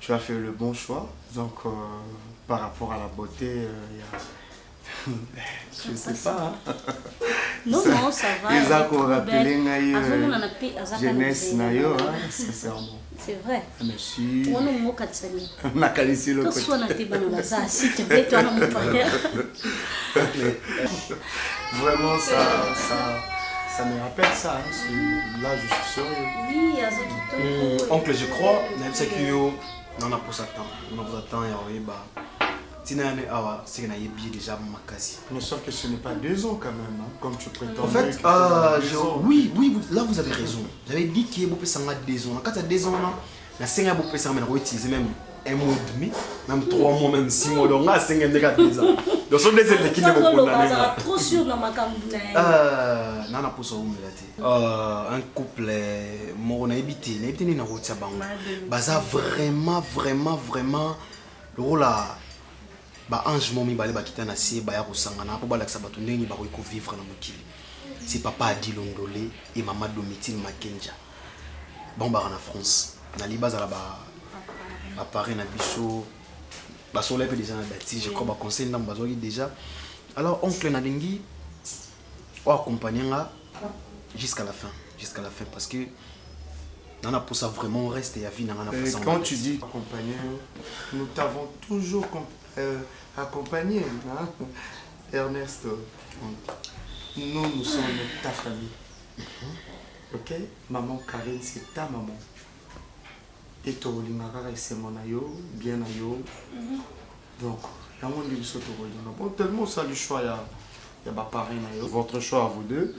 Tu as fait le bon choix, donc par rapport à la beauté, je sais pas. Hein. Non, ça va. Ils ont rappelé jeunesse nayo, sincèrement. C'est vrai. Merci. On a mon katsani. On a qualifié le côté. Soit na te bana ça, si tu veux, toi mon père. Vraiment, ça me rappelle ça. Hein. Là, je suis sûr. Oui, Azakito. Oncle, je crois, même si on a pour ça temps, déjà mais sauf que ce n'est pas 2 ans quand même, hein, comme tu prétends. En fait, oui, là vous avez raison. J'avais dit qu'il y a 2 ans. Quand il y a 2 ans, la 5 ans, on utiliser même 1 mois et demi, même 3 mois, même 6 mois. Donc là, 5 ans, 2 ans. Donc ce sont des éléments qui ne vont pas trop sûr dans ma campagne. Un couple, on a habité dans la route. Baza vraiment le rôle là. Ange momi balé bakita na sie ba ya kosangana po balakisa bato ndenge ba ko vivre na mokili. C'est papa Adi Londolé et maman Domitille Makenja. Bon ba na France. Na libaza la ba paré na biso ba so lepe déjà na dati, je crois ba conseil na bazo déjà. Alors oncle na dengi o accompagner nga jusqu'à la fin parce que nana pour ça vraiment on reste et à vie nana pour ça. Quand tu dis accompagner, nous t'avons toujours accompagné, hein? Ernest. Nous sommes ta famille. Ok? Maman Karine, c'est ta maman. Et toi, c'est mon ayo, bien ayo. Donc, bon, tellement ça le choix, il y a votre choix à vous deux.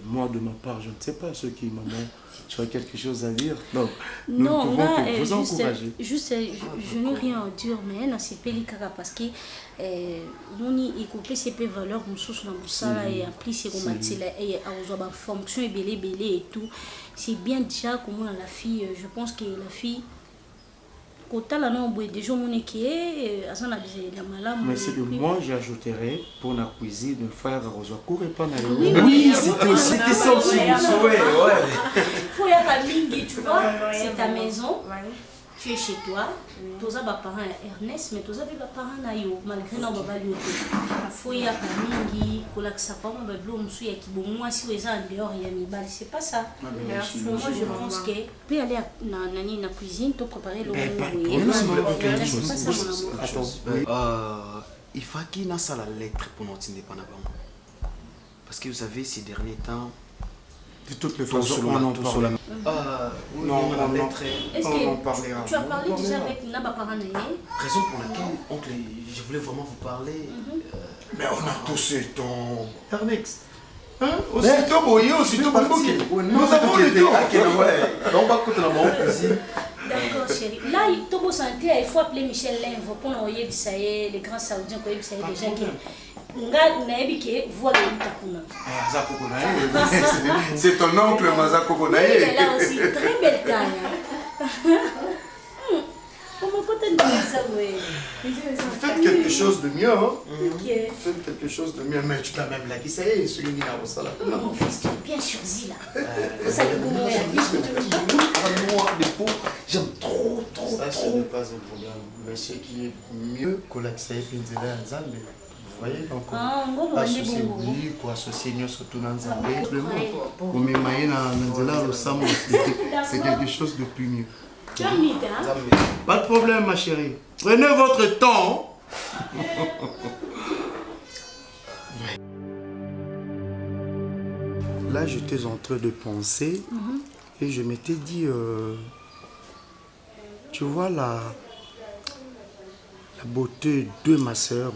Moi, de ma part, je ne sais pas ce qui maman. Tu as quelque chose à dire? Donc, nous non, ne pouvons que vous encourager. Je n'ai rien à dire, mais c'est Pélikara parce que nous écoutons ces valeurs, nous sommes dans ça et appris ces romantiques et à fonction et tout. C'est bien déjà comme la fille, je pense que la fille. Mais c'est que moi j'ajouterais pour la cuisine de faire Rosocourt et pas Oui, c'était ça aussi mon souhait. Faut y avoir mingi, tu vois, c'est ta maison. Tu es chez toi, tu as des parents Ernest, mais tu as des parents Nayo, malgré nos babalios. Faut y avoir mingi, pour que ça pas me blâme sur qui bon moi si vous êtes en dehors il y a mis balle, c'est pas ça. Moi je pense que peut aller na cuisine, te préparer le il faut qu'il y ait ça la lettre pour notre indépendance. Parce que vous savez, ces derniers temps, de toutes les façons, on en parle. Non, la lettre. Est-ce on en que parlera. tu as parlé déjà avec Naba Paranaye? Raison pour laquelle, oncle, je voulais vraiment vous parler. Mais on a tous ce temps. Ernest. Hein? Aussitôt boyé, aussitôt bouquet. Nous avons le temps. On va écouter la mort plaisir. D'accord, chérie. Là, Tobo Santé, il faut appeler Michel Lenvo pour nous envoyer les grands Saoudiens qui ont déjà qui. C'est ton oncle Mazako Bonaye. Il est là aussi, très belle taille. Faites quelque chose de mieux, hein? Faites quelque chose de mieux, mais tu t'as même là qui ça y est, celui qui n'a pas ça là. Mon fils, tu es bien choisi là. Ça j'aime trop. Ça, ce n'est pas un problème. Mais ce qui est mieux que l'accès Pinzela en Zambie. Vous voyez, donc, associer oui, quoi, associer nous surtout dans Zambie. Pour me mailler dans Nzela, c'est quelque chose de plus mieux. Tu as mis, hein? Pas de problème, ma chérie. Prenez votre temps. Là, j'étais en train de penser et je m'étais dit, tu vois la beauté de ma soeur,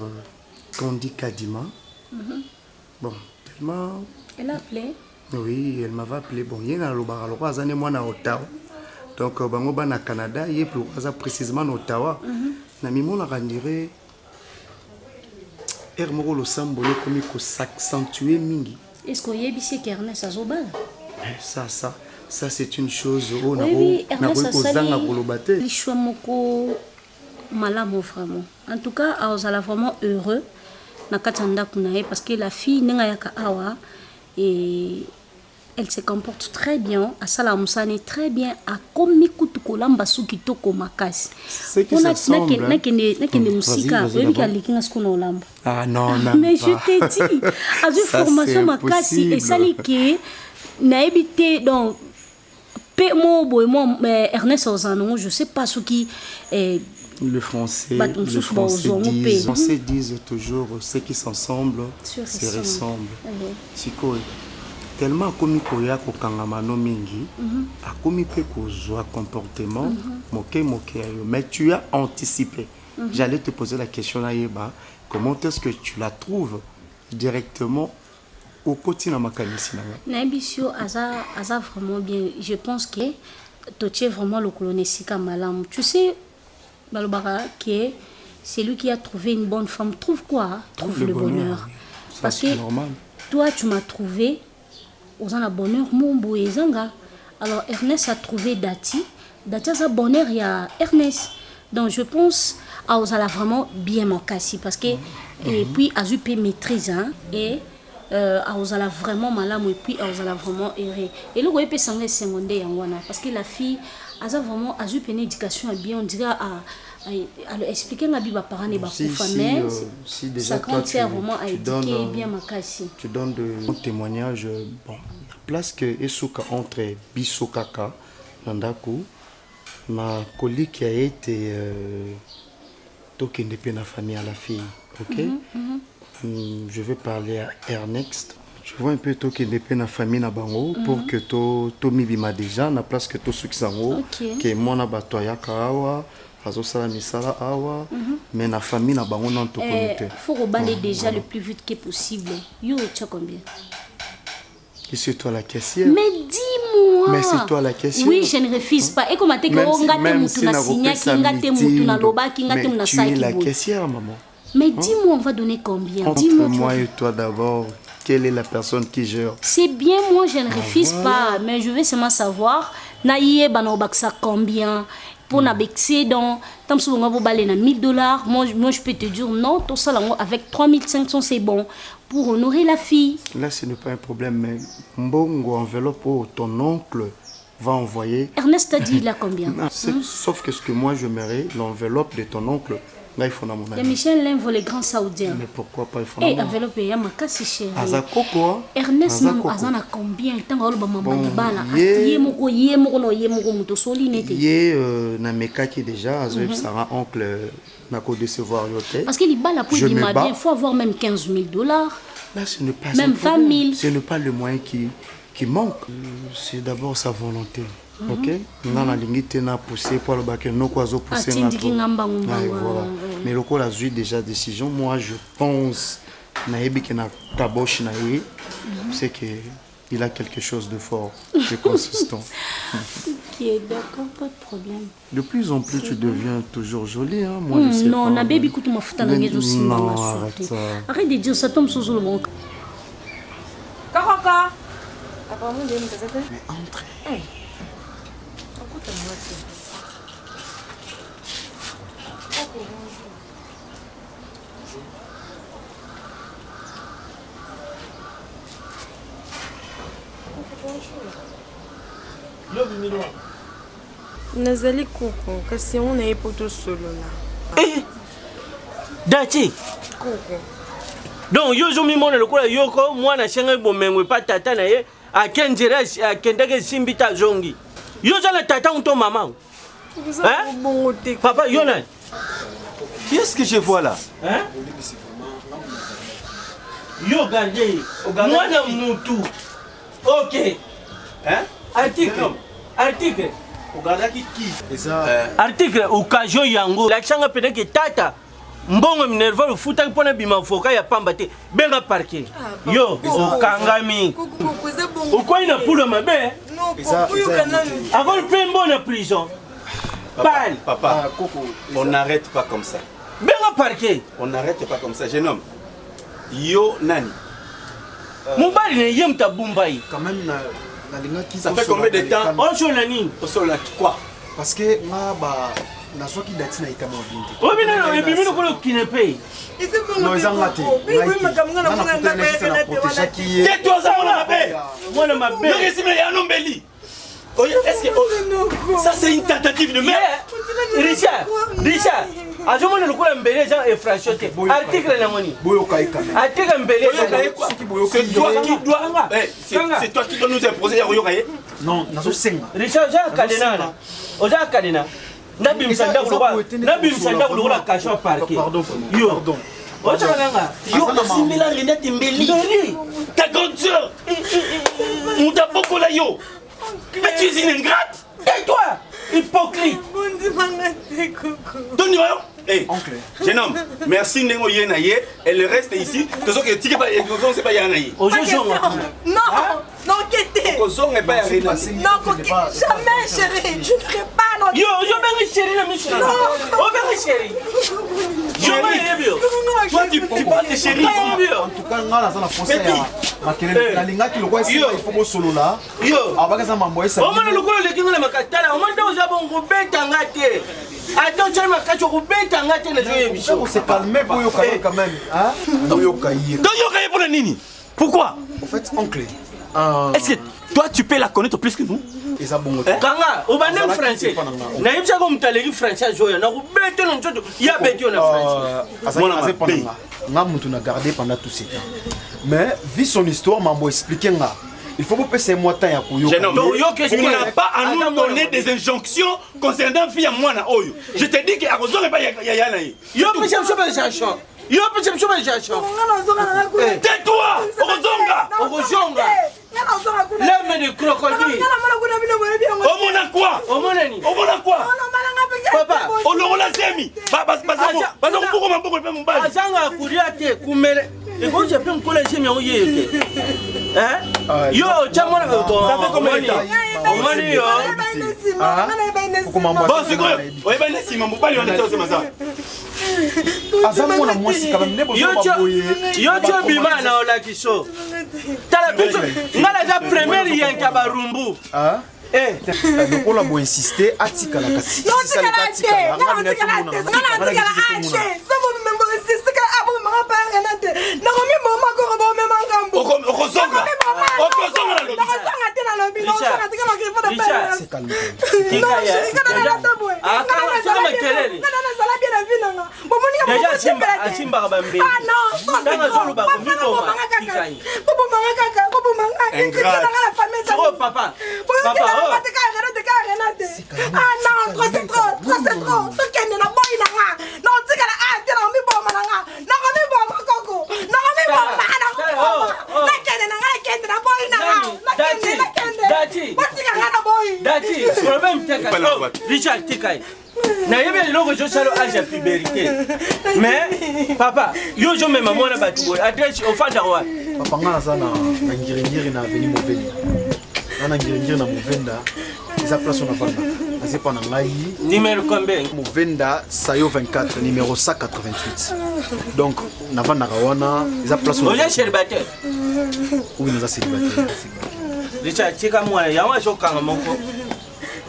qu'on dit Kadima. Bon, tellement... Elle a appelé? Oui, elle m'avait appelé. Bon, il y a un loba, il y a un Ottawa. Donc, bango na Canada, il y a précisément en Ottawa. Na mimo na randire ermoro lo sambolo comme ko s'accentuer mingi. Est-ce qu'il y a ici Ernest Azoba? Ça c'est une chose. Oui, Ernest Azobate. Les choix moko malamo vraiment. En tout cas, on est vraiment heureux na katanda kunae parce que la fille nenga yaka awa et elle se comporte très bien, à Salamusane très bien, à komi kutukola mbasuki toko makasi. C'est que ça semble. Ah non, non. Mais je t'ai dit, à une formation makasi et ça qui n'a habité donc Ernest Ozano, je sais pas ce qui le français disent toujours ceux qui s'ensemble se ressemblent. C'est quoi? Tellement comme koya ko kangama no mingi a comme pe ko zo comportement moke mais tu as anticipé. J'allais te poser la question là yeba, comment est-ce que tu la trouves directement au quotidien makanisi na Nabisio aza vraiment bien. Je pense que tu es vraiment le colonisika malam. Tu sais balobara que c'est lui qui a trouvé une bonne femme. Trouve quoi? Trouve le bonheur. Ça, parce que normal. Toi tu m'as trouvé aux en a bonheur mon et zanga. Alors Ernest a trouvé Dati a sa bonheur il y a Ernest. Donc je pense à aux a vraiment bien makasi parce que et puis a eu peu maîtrise hein, et à aux a vraiment malam et puis à aux a vraiment erré. Et le ouais peut s'enlever secondaire wana parce que la fille a vraiment a eu une éducation bien on dirait à expliquer la Bible parents et si déjà toi tu donnes bien makasi. Tu donnes de témoignages bon la place que esuka entre bisokaka nandaku ma collègue qui a été token de la famille à la fille, ok? Je vais parler à Ernest. Tu vois un peu token de la famille na bango pour que to mibima déjà na place que to sukisango que moi na batoya kawa azosala misala awa mais na famille na bango non to comité. Faut reballer déjà le plus vite que possible. Yo tu as combien? Et c'est toi la caissière. Mais dis-moi. Mais c'est toi la caissière. Oui, je ne refuse pas. Et comme tu es la caissière, maman. Mais dis-moi, on va donner combien? Entre moi et toi d'abord, quelle est la personne qui gère? C'est bien, moi je ne refuse pas. Mais je veux seulement savoir, naïe banobaksa combien? Pour n'abexer dans tant que vous balez na $1000, moi je peux te dire non, tout ça avec 3500 c'est bon pour honorer la fille. Là ce n'est pas un problème mais mbongo enveloppe pour ton oncle va envoyer. Ernest a dit il a combien? Sauf que ce que moi je mets l'enveloppe de ton oncle Là, il faut mon Il y a Michel Limvo, les grands saoudiens. Mais pourquoi pas il faut Et enveloppe, il y a ma casse chérie. Azakoko. Ernest Mam Azana combien de temps on va bala. Yemoko muto soli nete. Na mekaki déjà, Azoeb Sarah oncle n'a qu'au décevoir yote. Parce qu'il bala pour il m'a bien, il faut avoir même 15 000 $. Là, ce n'est pas même 20 000. Ce n'est pas le moyen qui manque. C'est d'abord sa volonté. Ok, on a limité na pousser pour le bac no quoi zo pousser na voilà. Mais le coup la suite déjà décision, moi je pense na yebi que na taboche na yi, c'est que il a quelque chose de fort, de consistant. Qui est d'accord, pas de problème. De plus en plus tu deviens toujours jolie hein, moi je sais non, pas. Non, na baby kutu mafuta na ngezo si non, arrête de dire ça tombe sous le bon. Kaka. Mais entrez. Nazali koko kasi on est poto solo là. Eh Dati Koko. Donc yo zo mi mona lokola yoko mwana shenga bomengwe pa tata na ye akenjera akendeke simbita zongi. Yo za na tata ou ton maman? Hein? Papa Yonan. Qui est-ce que je vois là? Hein? Yo gardez. Mwana mutu. OK. Hein? Article. Ogandaki qui? Article occasion yango. La changa peut-être que tata mbongo minerva le futa pona bima foka ya pamba te benga parquet. Yo okangami. Pourquoi il n'a pour le mabe? Non, pourquoi il a non? Avant le pembo na prison. Papa, Coco, on n'arrête pas comme ça. Benga parquet. On n'arrête pas comme ça, jeune homme. Yo nani. Mubali ne yem ta bumbai. Quand même ça fait combien de temps? On joue nani? On joue quoi? Parce que moi bah na soki dati na ita mobindi. Oh mais non, et puis nous ko kinepe. Non, ils ont raté. Oui, makamanga na mona ngaka qui est. Tais-toi ça mon abbé. Moi ma belle. Le résumé est un ombeli. Est-ce que ça c'est une tentative de merde? Richard. Azomona lokola mbele Jean et Franchoté. Article na moni. Boyoka ikame. Article mbele c'est toi qui dois. C'est toi qui dois nous imposer Yoka. Non, nazo senga. Richard Jean Kadena. Oza Kadena. Nabi msanda kulokola kasho parquet. Pardon. Yo. Oza nanga. Yo simila renate mbeli. Ta grande sœur. On t'a beaucoup là yo. Mais tu es une ingrate. Tais-toi, hypocrite. Donne-moi. Hey, oncle. Jeune homme, merci Nengo Yenaye. Et le reste est ici. De ce que tu n'es pas Yanaye. Non, non, quittez. Non, jamais, chérie. Je ne ferai pas notre. Yo, ben chérie, la Michel. Non. Oh, ben chérie. Toi, tu parles de chérie. En tout cas, nga na français la linga ki lokwa si il faut solo là. Yo. Abaka za mambo esa. O mana lokolo lekinga le makatala. O mana oza bongo beta ngate. Attends, tu m'as caché au beta ngate les yeux bicho. On s'est calmé pour yo quand même, hein? Yoka yi. Donc Yoka pour le nini. Pourquoi? En fait, oncle. Est-ce que toi tu peux la connaître plus que nous? Et ça bon. Kanga, au bandem français. Na yebisa ko mutaleri français joya na ko beta no ntoto. Ya beta na français. Moi na pendant nga mutu na garder pendant tout ce temps. Mais vu son histoire, mambo expliquer nga. Il faut que c'est moi temps ya koyo. Tu n'as pas à nous donner des injonctions concernant fille à moi na oyo. Je te dis que Arozo n'est pas Yana. Yo peux changer chanson. Yo peux changer chanson. Tais-toi, Orozonga. L'homme de crocodile. Omona quoi? Omona quoi? Papa, Oloro la semi. Bazo beaucoup mamboko pe mbali. Azanga kuria te kumele. Et quand j'ai pris un collège, j'ai mis un yé. Hein? Yo, tiens moi ça fait combien de temps? Bon, c'est quoi? Ouais, ben si mambo bali on est dans ce matin. Azam mona mwasi quand même nebo baboye. Yo tu bima na ola kiso. Tala biso ngala za première yanka barumbu. Hein? Donc on a beau insister, atika la kasi. Non, c'est la tête. Non, c'est la tête. Non, c'est la tête. Ça vous me c'est que abo mama pa renate. Na ko mi mama ko bo me mangambo. Okosonga. Okosonga la lobi. Okosonga te na lobi. Non, ça te kama grifo de père. C'est calme. Non, c'est kana la tabo. Kana la bien la vie nanga. Bomoni ka déjà Simba ka bambe. Ah non, Tanga zolo ba ko miko ba. Bobo manga kaka, bobo manga. La famille ça. Oh papa. Papa. Ah non, trop c'est trop. Tu kende na boy nanga. Non, tu kana ah, tu na mi bomba nanga. Na mi bomba koko. Na mi bomba na. Na kende na boy nanga. Na kende. Dati. What's na boy? Dati, problème teka. Richard Tikai. Na yebe loko jo salo âge puberté. Mais papa, yo jo même maman na batu adresse au fada wa. Papa ngana sana na ngiri na veni Movenda. Na ngiri na Movenda. Eza place on a fanda. C'est pas ngai. Numéro combien? Movenda Sayo 24 numéro 188. Donc na vanda kawana, eza place on. On est célibataire. Oui, nous a célibataire. Richard tika mwana ya wa jo kanga moko.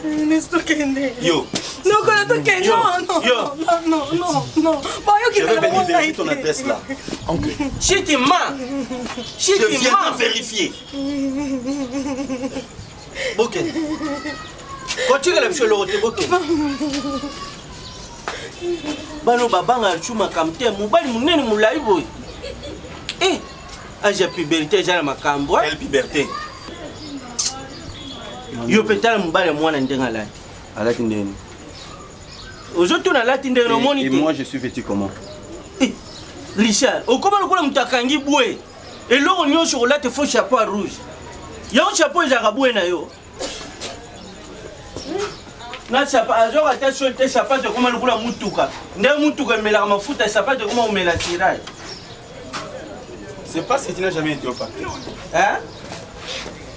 Nesto kende. Yo. Non, quand tu kende. Non. Bon, yo qui je vais venir vérifier ton adresse là. Okay. Si tu mens. Je viens de vérifier. Ok. Continue la chose l'autre. Ok. Bano babanga chuma kamte mubali munene mulai boy. Eh. Âge puberté jana makambo. Quelle puberté? Yo petala mubali mwana ndenga la. Alaki ndeni. Aujourd'hui on a la tindé no moni. Et moi je suis vêtu comment? Eh. Richard, au comment le mutakangi boué. Et là on y sur là te faut chapeau rouge. Ya un chapeau za boué na yo. Na chapeau azo ata solte chapeau de comment le mutuka. Ndé mutuka mela mafuta chapeau de comment on met la tirage. C'est pas si tu n'as jamais été au parc. Hein?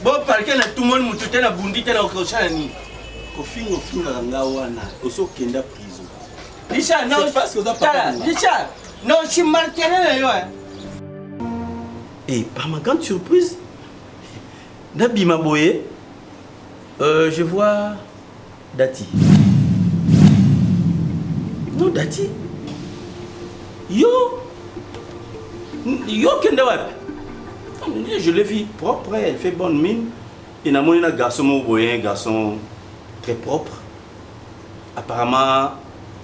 Bon parquet na tout le monde mututa na bundi te na okosha ni. Kofinga nga wana oso kenda prison. Richard, non, c'est pas ce que ça parle. Richard, non, je suis marqué là yo. Et par ma grande surprise, Nabi Maboye, je vois Dati. Non, Dati. Yo kenda wapi? Je l'ai vu propre, elle fait bonne mine. Et n'a un garçon Maboye, un garçon très propre. Apparemment,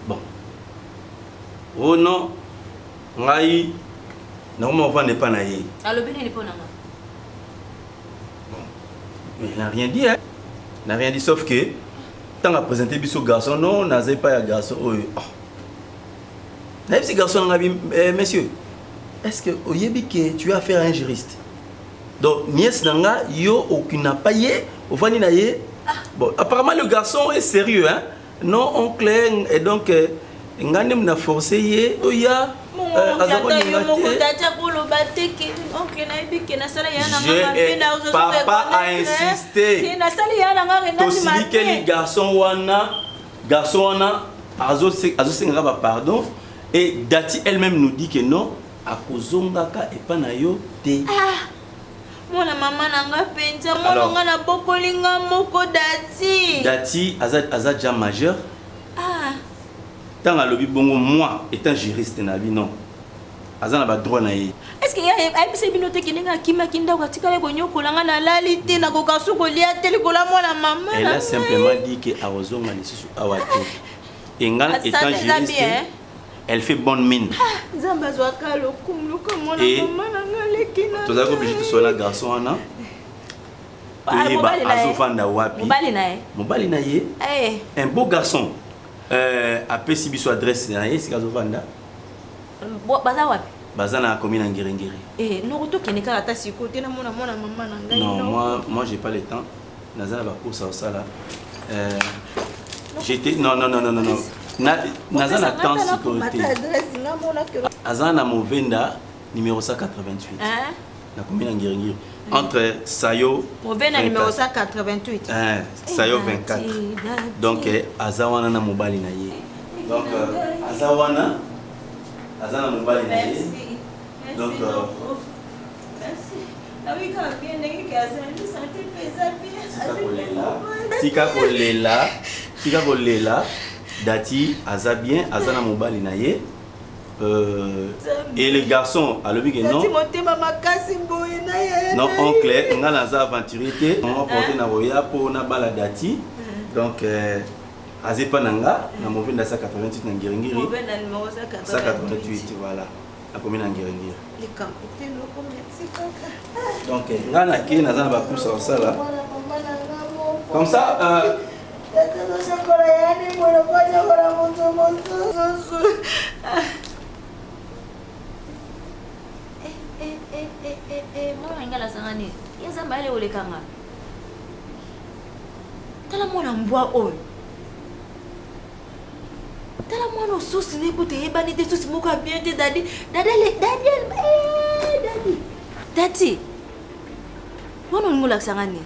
bon. Oh non, ngai, normalement on n'est pas naïe. Alors ben n'est pas nama. Bon, mais il n'a rien dit, hein. Il n'a rien dit sauf que tant à présenter biso garçon, non, n'a pas un garçon. Oh, n'a pas garçon, monsieur. Est-ce que oyebi que tu as affaire à un juriste? Donc nièce nanga yo aucune n'a pas yé, au fani naïe. Bon, apparemment le garçon est sérieux, hein. Non, oncle, et donc, nganem na forcé yé, oya. Papa a insisté. Tosili que les garçons wana, azo sengaba pardon. Et Dati elle-même nous dit que non, à kozongaka et pas na yo te. Mona maman nanga penza mona na bokolinga moko Dati. Dati aza déjà majeur. Tant à lobby bongo moi étant juriste na vie non. Aza na ba droit na ye. Est-ce que ya ayebisa binote kinenga kima kinda kwatika le konyokolanga na lalite na kokasu kolia tele kola mwana maman. Elle a simplement dit que arozonga lisusu awate. Engana étant juriste. Elle fait bonne mine. Et tu as obligé de soigner le garçon. Un beau garçon. Après si biso adresse c'est Gazovanda. Bazana commune en Ngirengiri. Non, moi j'ai pas le temps. Nazana va course à ça là. J'étais non. Nazana temps sécurité. Azana Movenda numéro 188. Na commune en Ngirengiri. Entre Sayo Movenda numéro 188. Sayo 24. Donc Azawana na mobali na ye. Donc Azawana Azana mobali na ye. Donc Tika kolela Dati aza bien Azana mobali na ye. Et les garçons à l'objet non. Non oncle, on a les aventuriers, on va porter na roya pour na bala Dati. Donc Azepa Nanga, na mauvais dans 188 na Ngirengiri. Mauvais dans numéro 188, voilà. La commune en Ngirengiri. Les campés, donc, ngana ki na zana ba pousse en ça là. Comme ça, mwana ngala sangani. Yeza mbale olekanga. Tala mwana mbwa oyo. Tala mwana sosi ne kote ebani te sosi moko bien te dadi. Dadi. Mwana ngola sangani.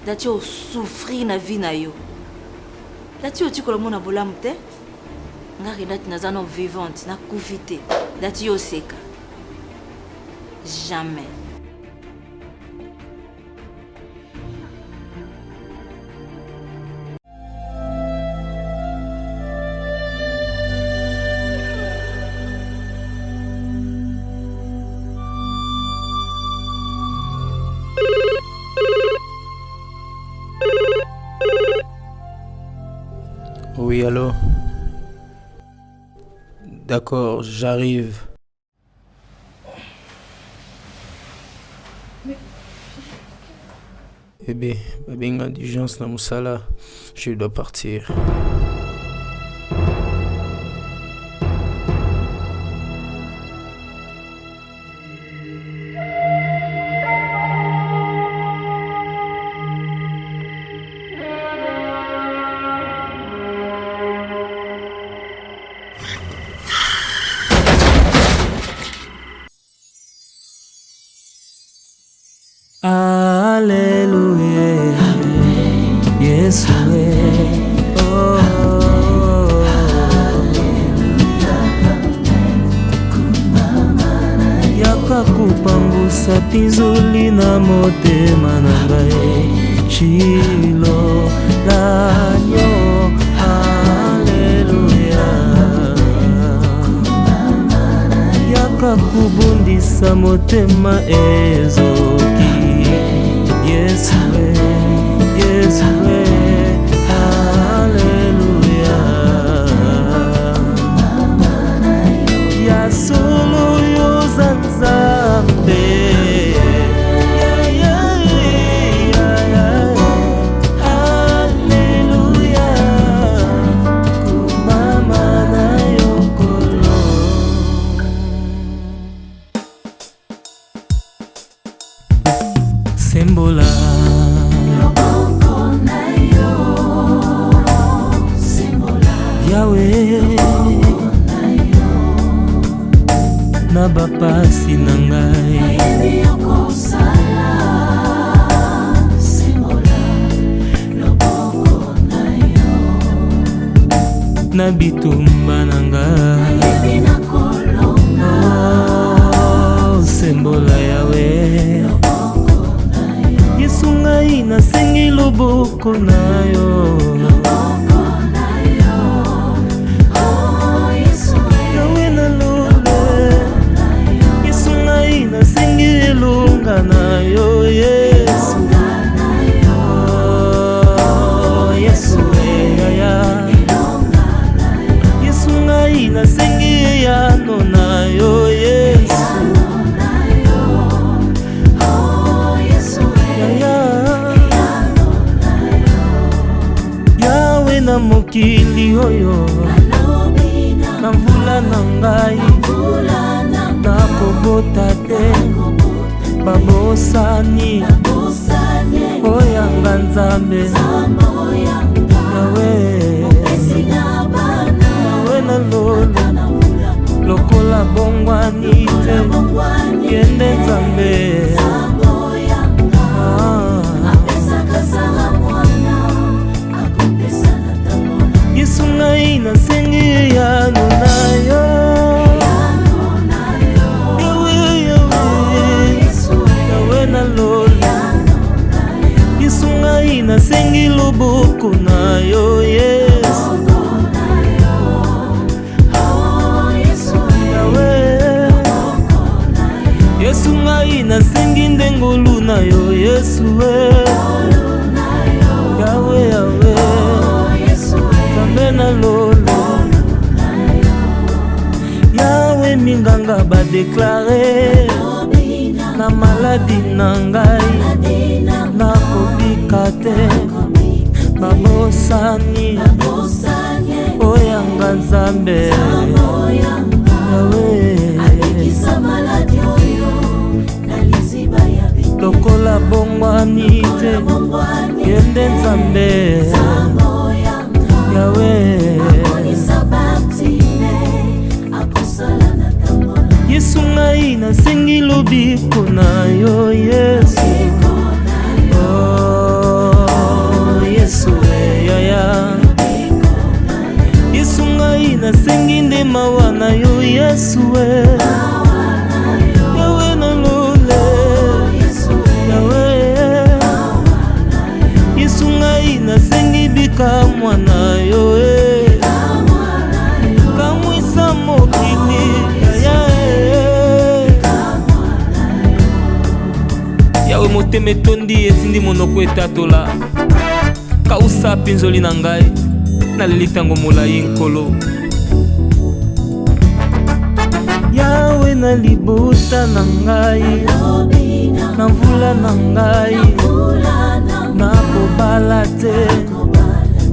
Dadi o souffrir na vie na yo. Dadi o tikola mona bolamu te. Ngari dati na zano vivante na kufite. Dati yo seka. Jamais. Oui, allô? D'accord, j'arrive. Bébé, babenga d'urgence na musala, je dois partir. Alléluia, Yesu, oh, yaka kupambusa pinzoli na motema na ngai Shilo lanyo. Alléluia, yaka kubundisa motema ezoki. Yes, yes, hallelujah. Ya solo yo zanzambe. Hallelujah. Kumama na yokolo. Sembola Yahweh na bapasi na ngai na bitumba na ngai oh, sembola Yahweh Yesu ngai nasengi loboko na yo. Yawe nalole Yesu ngai nasengi elonga na yo Yesu. Oh, Yesu yaya Yesu ngai nasengi yano na yo Yesu. Yawe na mokili oyo na mvula na ngai nakobota te babosani oyanga Nzambe. Yawe na lolo lokola bongwani te kende Nzambe. Yesu ngai nasengi yano na yo. Yawe na lolo Yesu ngai nasengi loboko na yo Yesu. Yawe Yesu ngai nasengi ndengolu na yo Yesu. Yawe Yawe baninga badeklare na maladi na ngai nakobika te babosani oyanga nzambe yawe lokola bongwani te yende nzambe yawe Yesu ngai nasengi lobiko na yo Yesu Oh Yesu yaya Yesu ngai nasengi ndema wana yo Yesu yawe na lole yawe Yesu ngai nasengi bika mwana yo kamwisa mokili yawe motema etondi etindi monoko etatola kausa mpinzoli na ngai naleli ntango molai nkolo yawe na libota na ngai na mvula na ngai nakobala te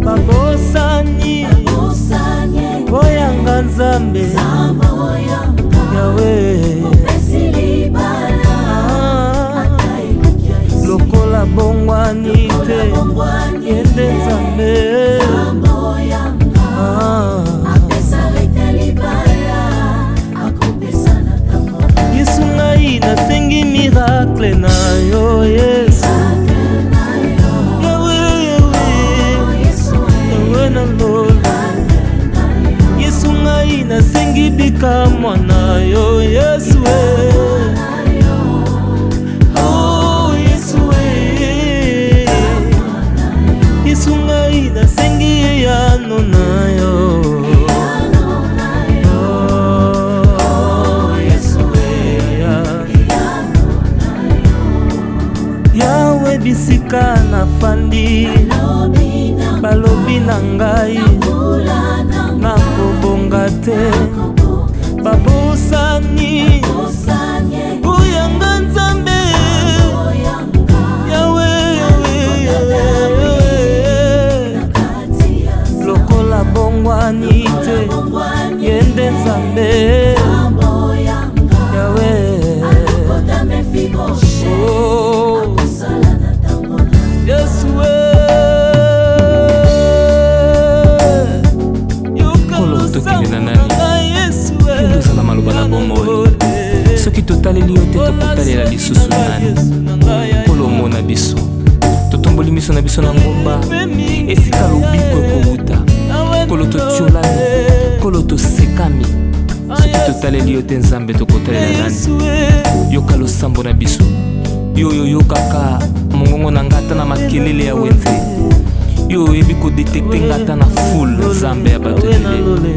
babosani oyanga nzambe yawe lokola bongwani te yende nzambe Yesu ngai nasengi miracle na yo Yesu yawe na lolo Yesu ngai nasengi bika mwana yo Yesu Yesu ngai nasengi yano na yo yawe bisika na fandi balobi na ngai nakobonga te babosani oyanga nzambe yawe lokola bongwani te yende nzambe yawe Yesu kolo tokende na nani kendozala maloba na bomoi soki totaleli yo te tokotalela lisusu nani kolo mona biso totomboli miso na biso na ngomba esika lobiko ekowuta kolo totiolani kolo tosekami soki totaleli yo te nzambe tokotalela nani yoka losambo na biso yo yokaka mongongo na ngata na makelele ya wenze yo oyebi kodetekte ngata na foule nzambe ya bato ebele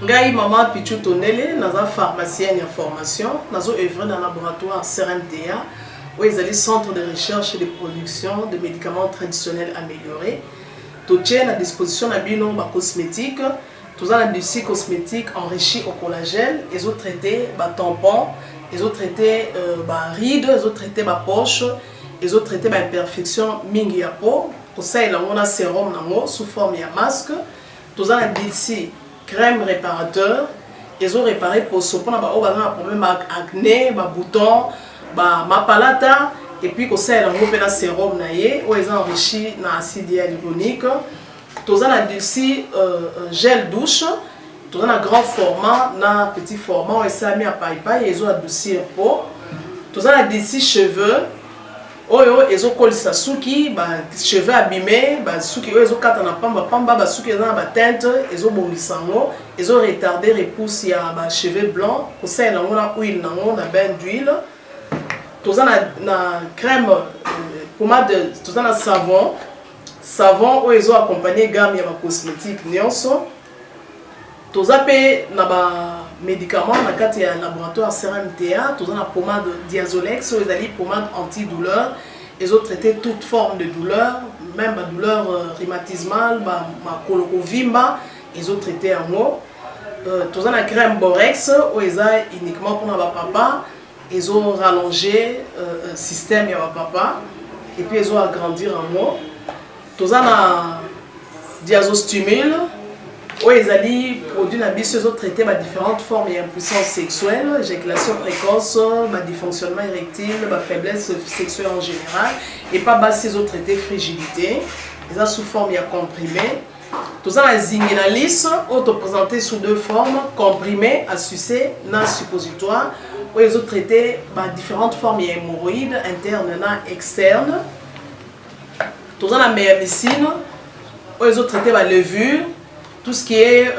Ngai Maman Pichu Tonele, naza pharmacienne en formation, nazo œuvre dans le laboratoire CRMDA, où ils allaient centre de recherche et de production de médicaments traditionnels améliorés. Tout est à disposition de bino cosmétiques, tout ça des cosmétiques enrichis au collagène, ils ont traité tampons, ils ont traité rides, ils ont traité poche, ils ont traité imperfection mingi ya peau, pour ça il a un sérum sous forme de masque, tout ça des crème réparateur, ils ont réparé pour ce qu'on a un problème acné, boutons, ma palata, et puis qu'on sait un sérum naïe, où ils ont enrichi dans l'acide hyaluronique. Tout ça des gel douche, tout ça un grand format, un petit format, où ils ont mis à paille, ils ont adouci un pot. Tout ça des cheveux. Ils ont collé sa souki, cheveux abîmés, souki ils ont quatre na pamba, souki ils ont teinte, ils ont bongisango, ils ont retardé repousse ya cheveux blancs, pour ça ils ont huile nango na bain d'huile. Tout ça na crème pommade, tout ça na savon où ils ont accompagné gamme ya cosmétique nyonso. Tout ça pe na médicaments na kati ya laboratoire CRMTA, tous na pommade Diazolex, ou les pommade antidouleur, ils ont traité toute forme de douleur, même la douleur rhumatismale, ma colokovimba, ils ont traité en mot. Tous na crème Borex, où ils ont uniquement pour ma papa, ils ont rallongé le système de ma papa, et puis ils ont agrandi en mot. Tous na Diazostimule, où ils ont produit la bise, ils ont traité différentes formes d'impuissance sexuelle, éjaculation précoce, dysfonctionnement érectile, faiblesse sexuelle en général, et pas basse, ils ont traité frigidité, ils ont sous forme comprimé. Tout ça, la zinginalis, auto présenté sous deux formes, comprimé, à sucer, non suppositoire, où ils ont traité différentes formes d'hémorroïdes internes et externes. Tout ça, la méamycine, où ils ont traité la levure, tout ce qui est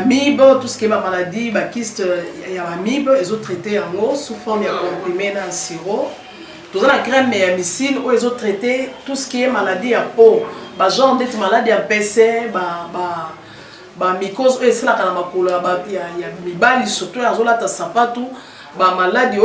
MIB, tout ce qui est maladie, kyste, il y a MIB, ils ont traité en eau sous forme de comprimé dans le sirop. Tout ça, la crème méamycine, où ils ont traité tout ce qui est maladie à peau, genre d'être maladie à PC, mycose, et c'est là qu'il y a des maladies, surtout, il y a des maladies,